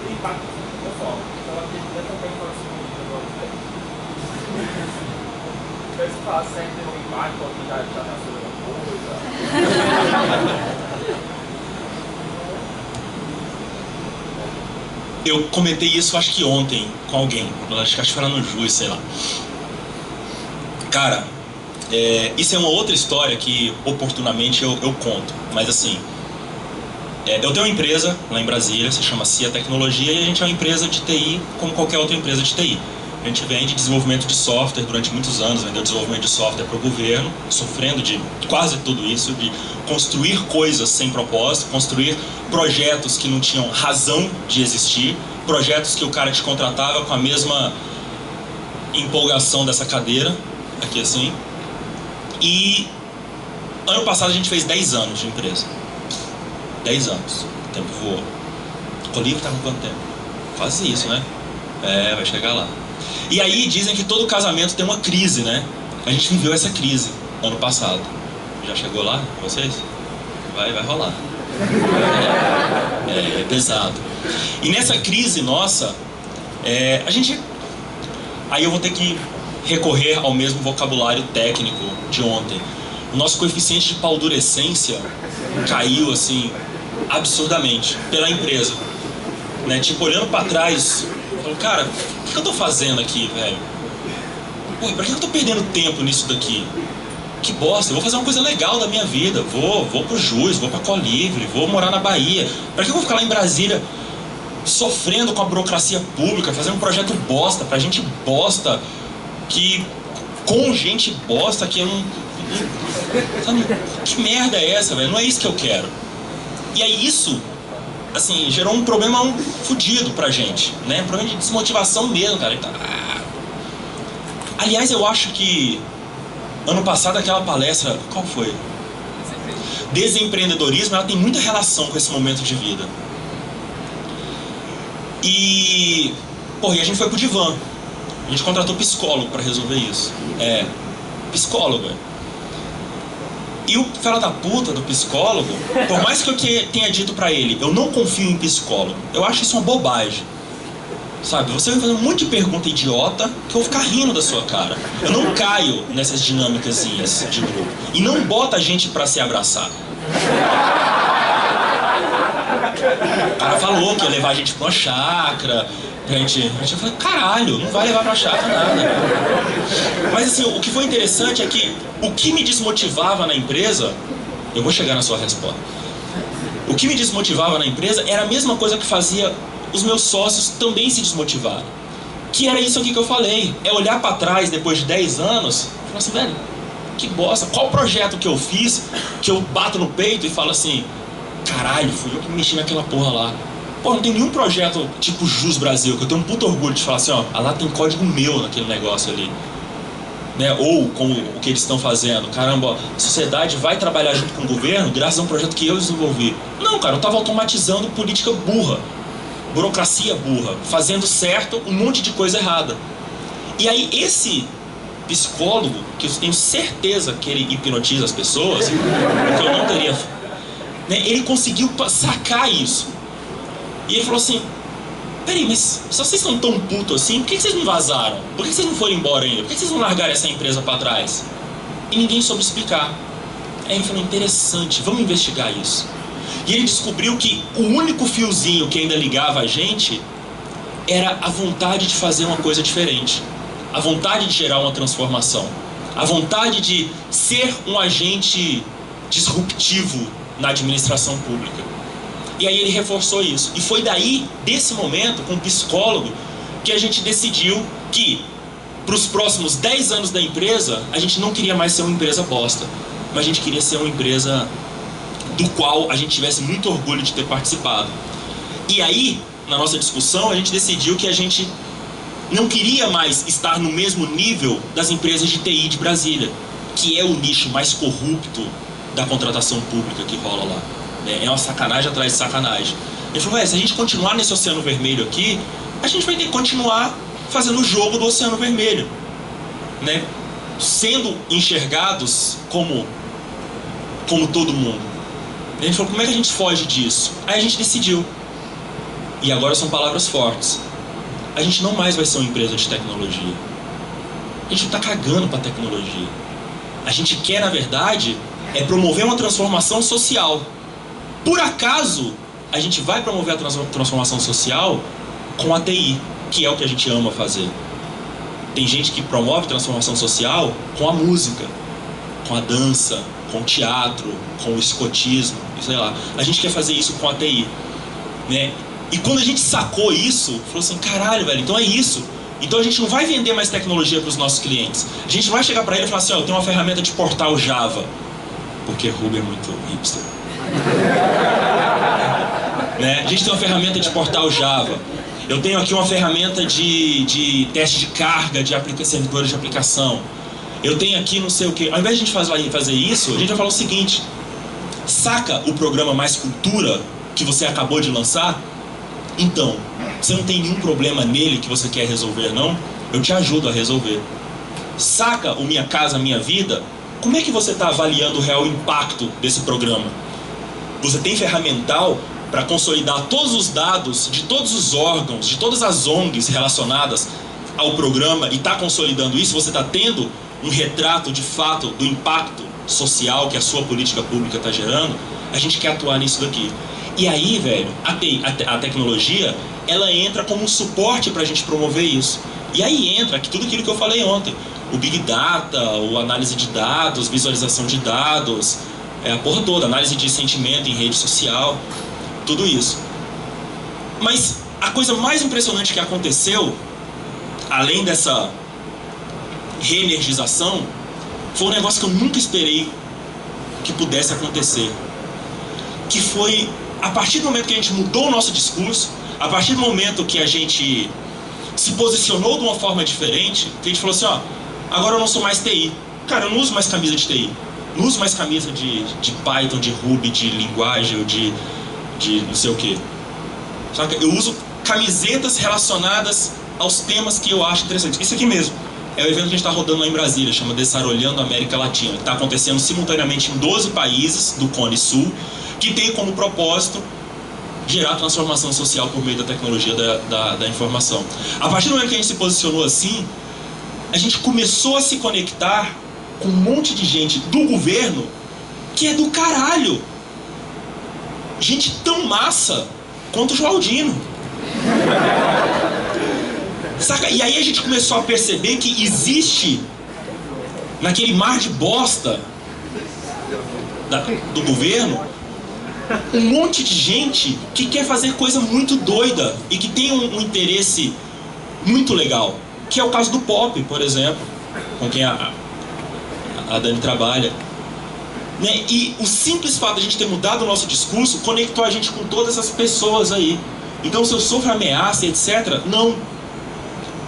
tem impacto no pessoal. Então ela queria também falar assim, se você falasse se ainda tem um impacto, ou que já nasceu alguma coisa. Eu comentei isso acho que ontem com alguém, acho que foi lá no Juiz, sei lá. Cara, isso é uma outra história que oportunamente eu conto, mas assim, eu tenho uma empresa lá em Brasília, se chama CIA Tecnologia, e a gente é uma empresa de TI como qualquer outra empresa de TI. A gente vende desenvolvimento de software durante muitos anos, vendeu desenvolvimento de software para o governo, sofrendo de quase tudo isso, de construir coisas sem propósito, construir projetos que não tinham razão de existir, projetos que o cara te contratava com a mesma empolgação dessa cadeira, aqui assim. E ano passado a gente fez 10 anos de empresa. 10 anos. O tempo voou. O livro tá com quanto tempo? Quase isso, né? Vai chegar lá. E aí dizem que todo casamento tem uma crise, né? A gente viveu essa crise ano passado. Já chegou lá, vocês? Vai rolar. É pesado. E nessa crise nossa, a gente... Aí eu vou ter que recorrer ao mesmo vocabulário técnico de ontem. O nosso coeficiente de paldurecência caiu, assim, absurdamente pela empresa. Né? Tipo, olhando pra trás, falando, cara, o que eu tô fazendo aqui, velho? Pô, pra que eu tô perdendo tempo nisso daqui? Que bosta, eu vou fazer uma coisa legal da minha vida. Vou pro Juiz, vou pra Colivre, vou morar na Bahia. Pra que eu vou ficar lá em Brasília sofrendo com a burocracia pública, fazendo um projeto bosta, pra gente bosta, com gente bosta, que eu não... Sabe, que merda é essa, velho? Não é isso que eu quero. E aí isso, assim, gerou um problema fudido pra gente, né? Um problema de desmotivação mesmo, cara. Aliás, eu acho que ano passado aquela palestra, qual foi? Desempreendedorismo, ela tem muita relação com esse momento de vida. E a gente foi pro divã. A gente contratou psicólogo pra resolver isso. Psicólogo. E o filho da puta do psicólogo, por mais que eu tenha dito pra ele, eu não confio em psicólogo, eu acho isso uma bobagem. Sabe, você vai fazer um monte de pergunta idiota que eu vou ficar rindo da sua cara. Eu não caio nessas dinâmicazinhas de grupo. E não bota a gente pra se abraçar. O cara falou que ia levar a gente pra uma chácara, a gente falou, caralho, não vai levar pra chácara nada. Mas assim, o que foi interessante é que o que me desmotivava na empresa, eu vou chegar na sua resposta. O que me desmotivava na empresa era a mesma coisa que fazia os meus sócios também se desmotivarem. Que era isso aqui que eu falei. É olhar pra trás depois de 10 anos e falar assim, velho, que bosta. Qual projeto que eu fiz que eu bato no peito e falo assim, caralho, fui eu que mexi naquela porra lá. Pô, não tem nenhum projeto tipo Jus Brasil, que eu tenho um puto orgulho de falar assim, ó, lá tem código meu naquele negócio ali. Né? Ou como o que eles estão fazendo. Caramba, a sociedade vai trabalhar junto com o governo graças a um projeto que eu desenvolvi. Não, cara, eu tava automatizando política burra. Burocracia burra, fazendo certo um monte de coisa errada. E aí esse psicólogo, que eu tenho certeza que ele hipnotiza as pessoas, que eu não teria, né, ele conseguiu sacar isso. E ele falou assim, peraí, mas se vocês estão tão putos assim, por que vocês não vazaram? Por que vocês não foram embora ainda? Por que vocês não largaram essa empresa pra trás? E ninguém soube explicar. Aí ele falou, interessante, vamos investigar isso. E ele descobriu que o único fiozinho que ainda ligava a gente era a vontade de fazer uma coisa diferente. A vontade de gerar uma transformação. A vontade de ser um agente disruptivo na administração pública. E aí ele reforçou isso. E foi daí, desse momento, com o psicólogo, que a gente decidiu que, para os próximos 10 anos da empresa, a gente não queria mais ser uma empresa bosta. mas a gente queria ser uma empresa do qual a gente tivesse muito orgulho de ter participado. E aí, na nossa discussão, a gente decidiu que a gente não queria mais estar no mesmo nível das empresas de TI de Brasília, que é o nicho mais corrupto da contratação pública que rola lá. É uma sacanagem atrás de sacanagem. Ele falou, se a gente continuar nesse oceano vermelho aqui, a gente vai ter que continuar fazendo o jogo do oceano vermelho, né? Sendo enxergados como todo mundo. A gente falou, como é que a gente foge disso? Aí a gente decidiu. E agora são palavras fortes. A gente não mais vai ser uma empresa de tecnologia. A gente não está cagando para a tecnologia. A gente quer, na verdade, promover uma transformação social. Por acaso, a gente vai promover a transformação social com a TI, que é o que a gente ama fazer. Tem gente que promove transformação social com a música, com a dança, com o teatro, com o escotismo, sei lá. A gente quer fazer isso com a TI, né? E quando a gente sacou isso, falou assim, caralho, velho, então é isso. Então a gente não vai vender mais tecnologia para os nossos clientes. A gente vai chegar para ele e falar assim, eu tenho uma ferramenta de portal Java. Porque Ruby é muito hipster. Né? A gente tem uma ferramenta de portal Java. Eu tenho aqui uma ferramenta de teste de carga de servidores de aplicação. Eu tenho aqui não sei o que. Ao invés de a gente fazer isso, a gente vai falar o seguinte. Saca o programa Mais Cultura que você acabou de lançar? Então, você não tem nenhum problema nele que você quer resolver, não? Eu te ajudo a resolver. Saca o Minha Casa Minha Vida? Como é que você está avaliando o real impacto desse programa? Você tem ferramental para consolidar todos os dados de todos os órgãos, de todas as ONGs relacionadas ao programa e está consolidando isso? Você está tendo um retrato de fato do impacto social que a sua política pública está gerando? A gente quer atuar nisso daqui. E aí, velho, a tecnologia, ela entra como um suporte para a gente promover isso. E aí entra tudo aquilo que eu falei ontem. O Big Data, a análise de dados, visualização de dados, a porra toda, análise de sentimento em rede social, tudo isso. Mas a coisa mais impressionante que aconteceu, além dessa reenergização, foi um negócio que eu nunca esperei que pudesse acontecer. Que foi, a partir do momento que a gente mudou o nosso discurso, a partir do momento que a gente se posicionou de uma forma diferente, que a gente falou assim, agora eu não sou mais TI. Cara, eu não uso mais camisa de TI. Não uso mais camisa de Python, de Ruby, de linguagem, ou de não sei o que. Saca? Eu uso camisetas relacionadas aos temas que eu acho interessantes. Isso aqui mesmo. É o evento que a gente está rodando lá em Brasília, chama Desarolhando a América Latina. Que está acontecendo simultaneamente em 12 países do Cone Sul, que tem como propósito gerar transformação social por meio da tecnologia da informação. A partir do momento que a gente se posicionou assim, a gente começou a se conectar com um monte de gente do governo que é do caralho. Gente tão massa quanto o Joaldino. Saca? E aí a gente começou a perceber que existe, naquele mar de bosta do governo, um monte de gente que quer fazer coisa muito doida e que tem um interesse muito legal, que é o caso do Pop, por exemplo, com quem a Dani trabalha, né? E o simples fato de a gente ter mudado o nosso discurso conectou a gente com todas essas pessoas aí. Então, se eu sofro ameaça, etc., não.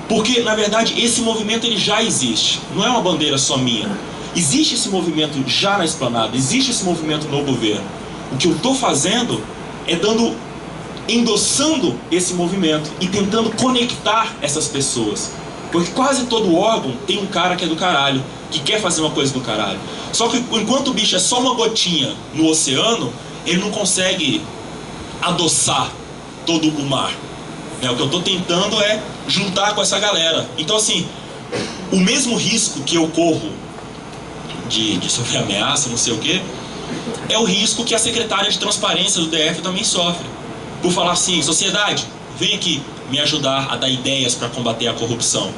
Porque, na verdade, esse movimento ele já existe. Não é uma bandeira só minha. Existe esse movimento já na esplanada, existe esse movimento no governo. O que eu estou fazendo é endossando esse movimento e tentando conectar essas pessoas. Porque quase todo órgão tem um cara que é do caralho, que quer fazer uma coisa do caralho. Só que enquanto o bicho é só uma gotinha no oceano, ele não consegue adoçar todo o mar. O que eu estou tentando é juntar com essa galera. Então, assim, o mesmo risco que eu corro de sofrer ameaça, não sei o quê, é o risco que a secretária de transparência do DF também sofre. Por falar assim, sociedade, vem aqui me ajudar a dar ideias para combater a corrupção.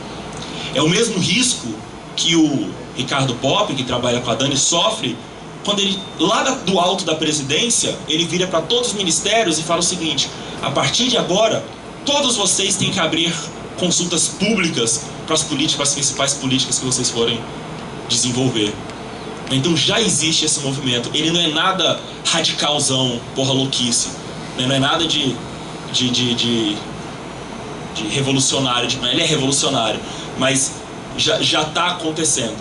É o mesmo risco que o Ricardo Pop, que trabalha com a Dani, sofre quando ele, lá do alto da presidência, ele vira para todos os ministérios e fala o seguinte: a partir de agora, todos vocês têm que abrir consultas públicas para as principais políticas que vocês forem desenvolver. Então já existe esse movimento. Ele não é nada radicalzão, porra louquice, né? Não é nada de revolucionário, ele é revolucionário, mas já está acontecendo,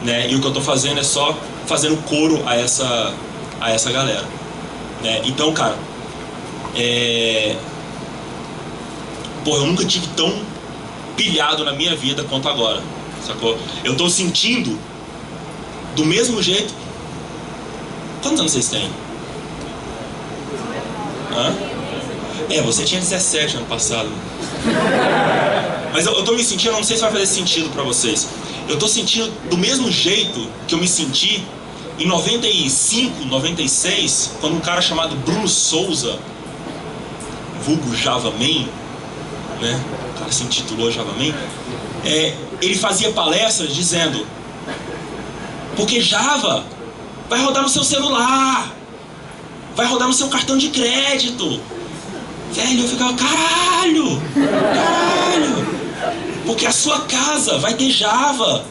né? E o que eu estou fazendo é só fazendo coro a essa galera, né? Então, cara, eu nunca tive tão pilhado na minha vida quanto agora, sacou? Eu estou sentindo do mesmo jeito. Quantos anos vocês têm? Hã? Você tinha 17 ano passado. Mas eu tô me sentindo, não sei se vai fazer sentido pra vocês. Eu tô sentindo do mesmo jeito que eu me senti em 95, 96, quando um cara chamado Bruno Souza, vulgo Java Man, né? O cara se intitulou Java Man. Ele fazia palestras dizendo: porque Java vai rodar no seu celular, vai rodar no seu cartão de crédito. Velho, eu ficava, caralho, porque a sua casa vai ter Java.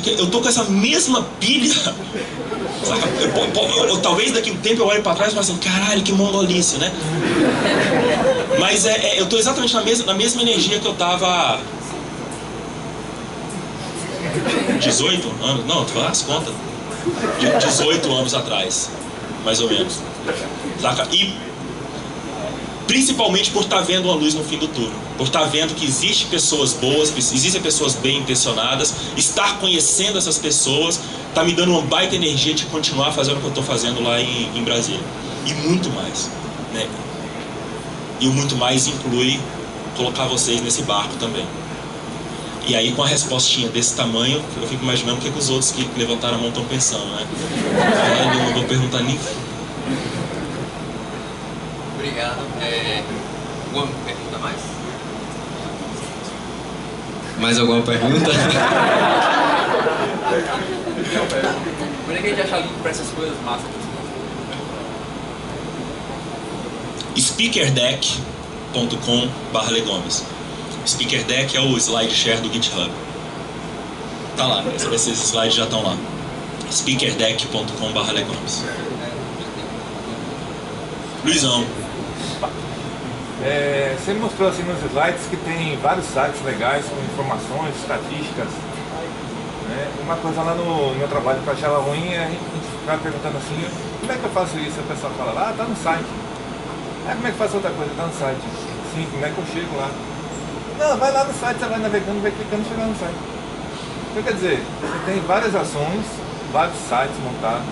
Eu tô com essa mesma pilha. Talvez daqui a um tempo eu olhe pra trás e falo assim, caralho, que mongolice, né? Mas eu tô exatamente na mesma energia que eu tava 18 anos, não, tu faz as contas, 18 anos atrás, mais ou menos, saca? E principalmente por estar vendo uma luz no fim do túnel, por estar vendo que existem pessoas boas, existem pessoas bem intencionadas, estar conhecendo essas pessoas, tá me dando uma baita energia de continuar fazendo o que eu estou fazendo lá em Brasília. E muito mais, né? E o muito mais inclui colocar vocês nesse barco também. E aí, com a respostinha desse tamanho, eu fico imaginando o que os outros que levantaram a mão estão pensando, né? Eu não vou perguntar nem... Obrigado. Alguma pergunta mais? Mais alguma pergunta? Onde é que a gente acha link para essas coisas massas? Speakerdeck.com/legomes. Speakerdeck é o SlideShare do GitHub. Tá lá, esses slides já estão lá. Speakerdeck.com/legomes. Luizão. Você mostrou assim nos slides que tem vários sites legais com informações, estatísticas, né? Uma coisa lá no meu trabalho que eu achava ruim é a gente ficar perguntando assim, como é que eu faço isso? A pessoa fala, tá no site. Como é que eu faço outra coisa? Tá no site. Sim, como é que eu chego lá? Não, vai lá no site, você vai navegando, vai clicando e chega no site. Então quer dizer, você tem várias ações, vários sites montados.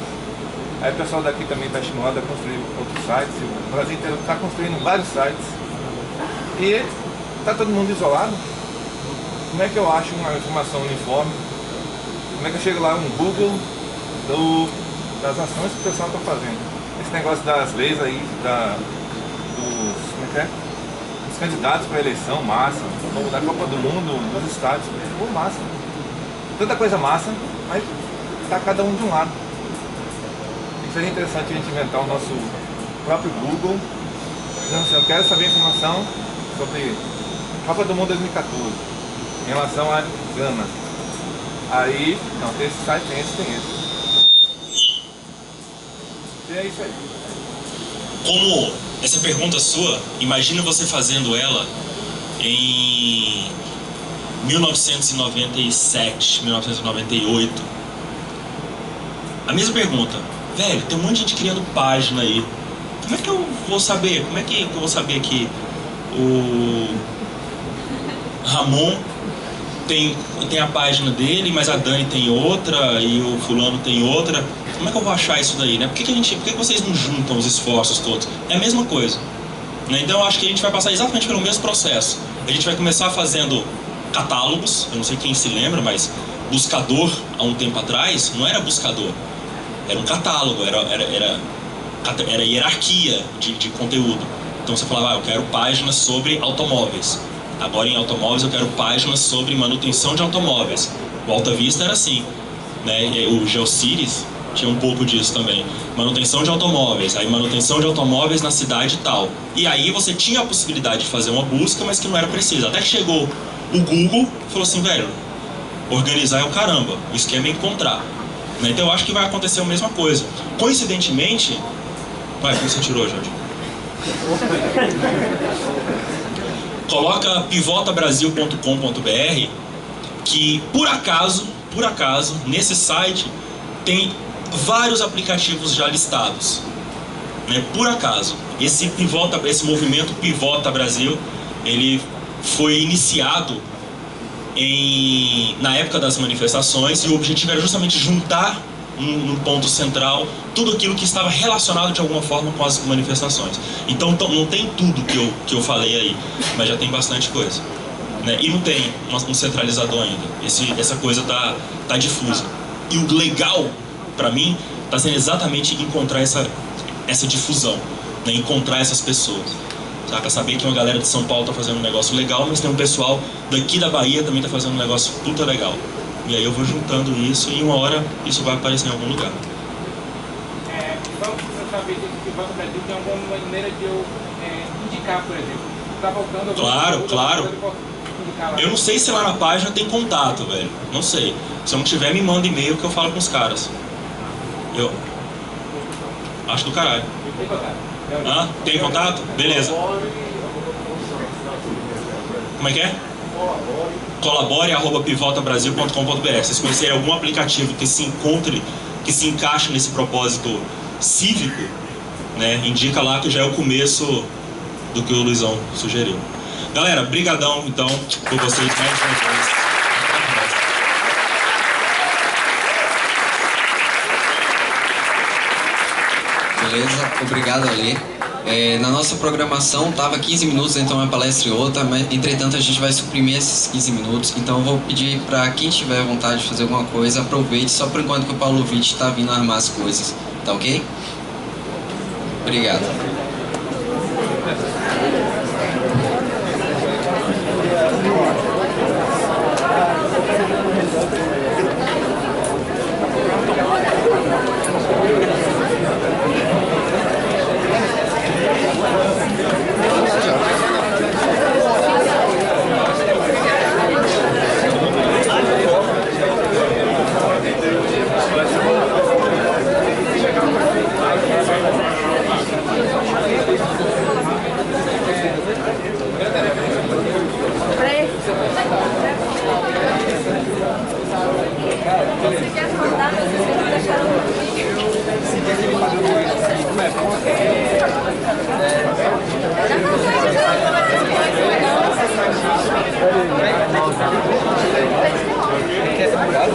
Aí o pessoal daqui também está estimulado a construir outros sites. O Brasil inteiro está construindo vários sites. E está todo mundo isolado. Como é que eu acho uma informação uniforme? Como é que eu chego lá no Google das ações que o pessoal está fazendo? Esse negócio das leis aí, dos candidatos para a eleição, massa. Da Copa do Mundo, dos estádios, massa. Tanta coisa massa, mas está cada um de um lado. Seria interessante a gente inventar o nosso próprio Google, dizendo assim, eu quero saber informação sobre Copa do Mundo 2014, em relação a Gana. Aí, não, tem esse site, tem esse. E é isso aí. Como essa pergunta sua, imagina você fazendo ela em 1997, 1998. A mesma pergunta. Velho, tem um monte de gente criando página aí. Como é que eu vou saber? Como é que eu vou saber que o Ramon tem a página dele, mas a Dani tem outra e o fulano tem outra? Como é que eu vou achar isso daí, né? Por que vocês não juntam os esforços todos? É a mesma coisa, né? Então eu acho que a gente vai passar exatamente pelo mesmo processo. A gente vai começar fazendo catálogos. Eu não sei quem se lembra, mas buscador há um tempo atrás não era buscador. Era um catálogo, era hierarquia de conteúdo. Então você falava, eu quero páginas sobre automóveis. Agora em automóveis eu quero páginas sobre manutenção de automóveis. O Alta Vista era assim, né? O GeoCities tinha um pouco disso também. Manutenção de automóveis, aí manutenção de automóveis na cidade e tal. E aí você tinha a possibilidade de fazer uma busca, mas que não era precisa. Até que chegou o Google e falou assim, velho, organizar é o caramba, o esquema é encontrar. né? Então eu acho que vai acontecer a mesma coisa. Coincidentemente... Vai, quem você tirou, Jorge? Coloca pivotabrasil.com.br que, por acaso, nesse site tem vários aplicativos já listados, né? Por acaso, esse movimento Pivota Brasil, ele foi iniciado na época das manifestações, e o objetivo era justamente juntar num ponto central tudo aquilo que estava relacionado de alguma forma com as manifestações. Então não tem tudo que eu falei aí, mas já tem bastante coisa, né? E não tem um centralizador ainda. Essa coisa tá difusa. E o legal, para mim, está sendo exatamente encontrar essa difusão, né? Encontrar essas pessoas. Saca? Saber que uma galera de São Paulo tá fazendo um negócio legal, mas tem um pessoal daqui da Bahia também tá fazendo um negócio puta legal. E aí eu vou juntando isso e uma hora isso vai aparecer em algum lugar. Só para você saber que o Pivota Brasil tem alguma maneira de eu indicar, por exemplo. Tá voltando... Claro. Eu não sei se lá na página tem contato, velho. Não sei. Se eu não tiver, me manda e-mail que eu falo com os caras. Eu acho do caralho. Tem contato? Tem contato? Beleza. Como é que é? colabore@pivotabrasil.com.br. Se vocês conhecerem algum aplicativo que se encaixe nesse propósito cívico, né, indica lá que já é o começo do que o Luizão sugeriu. Galera, brigadão então por vocês mais uma vez. Beleza, obrigado, Ale. Na nossa programação tava 15 minutos entre uma palestra e outra, mas entretanto a gente vai suprimir esses 15 minutos, então eu vou pedir para quem tiver vontade de fazer alguma coisa, aproveite só por enquanto que o Paulo Witt está vindo armar as coisas, tá ok? Obrigado. Quer ser curado?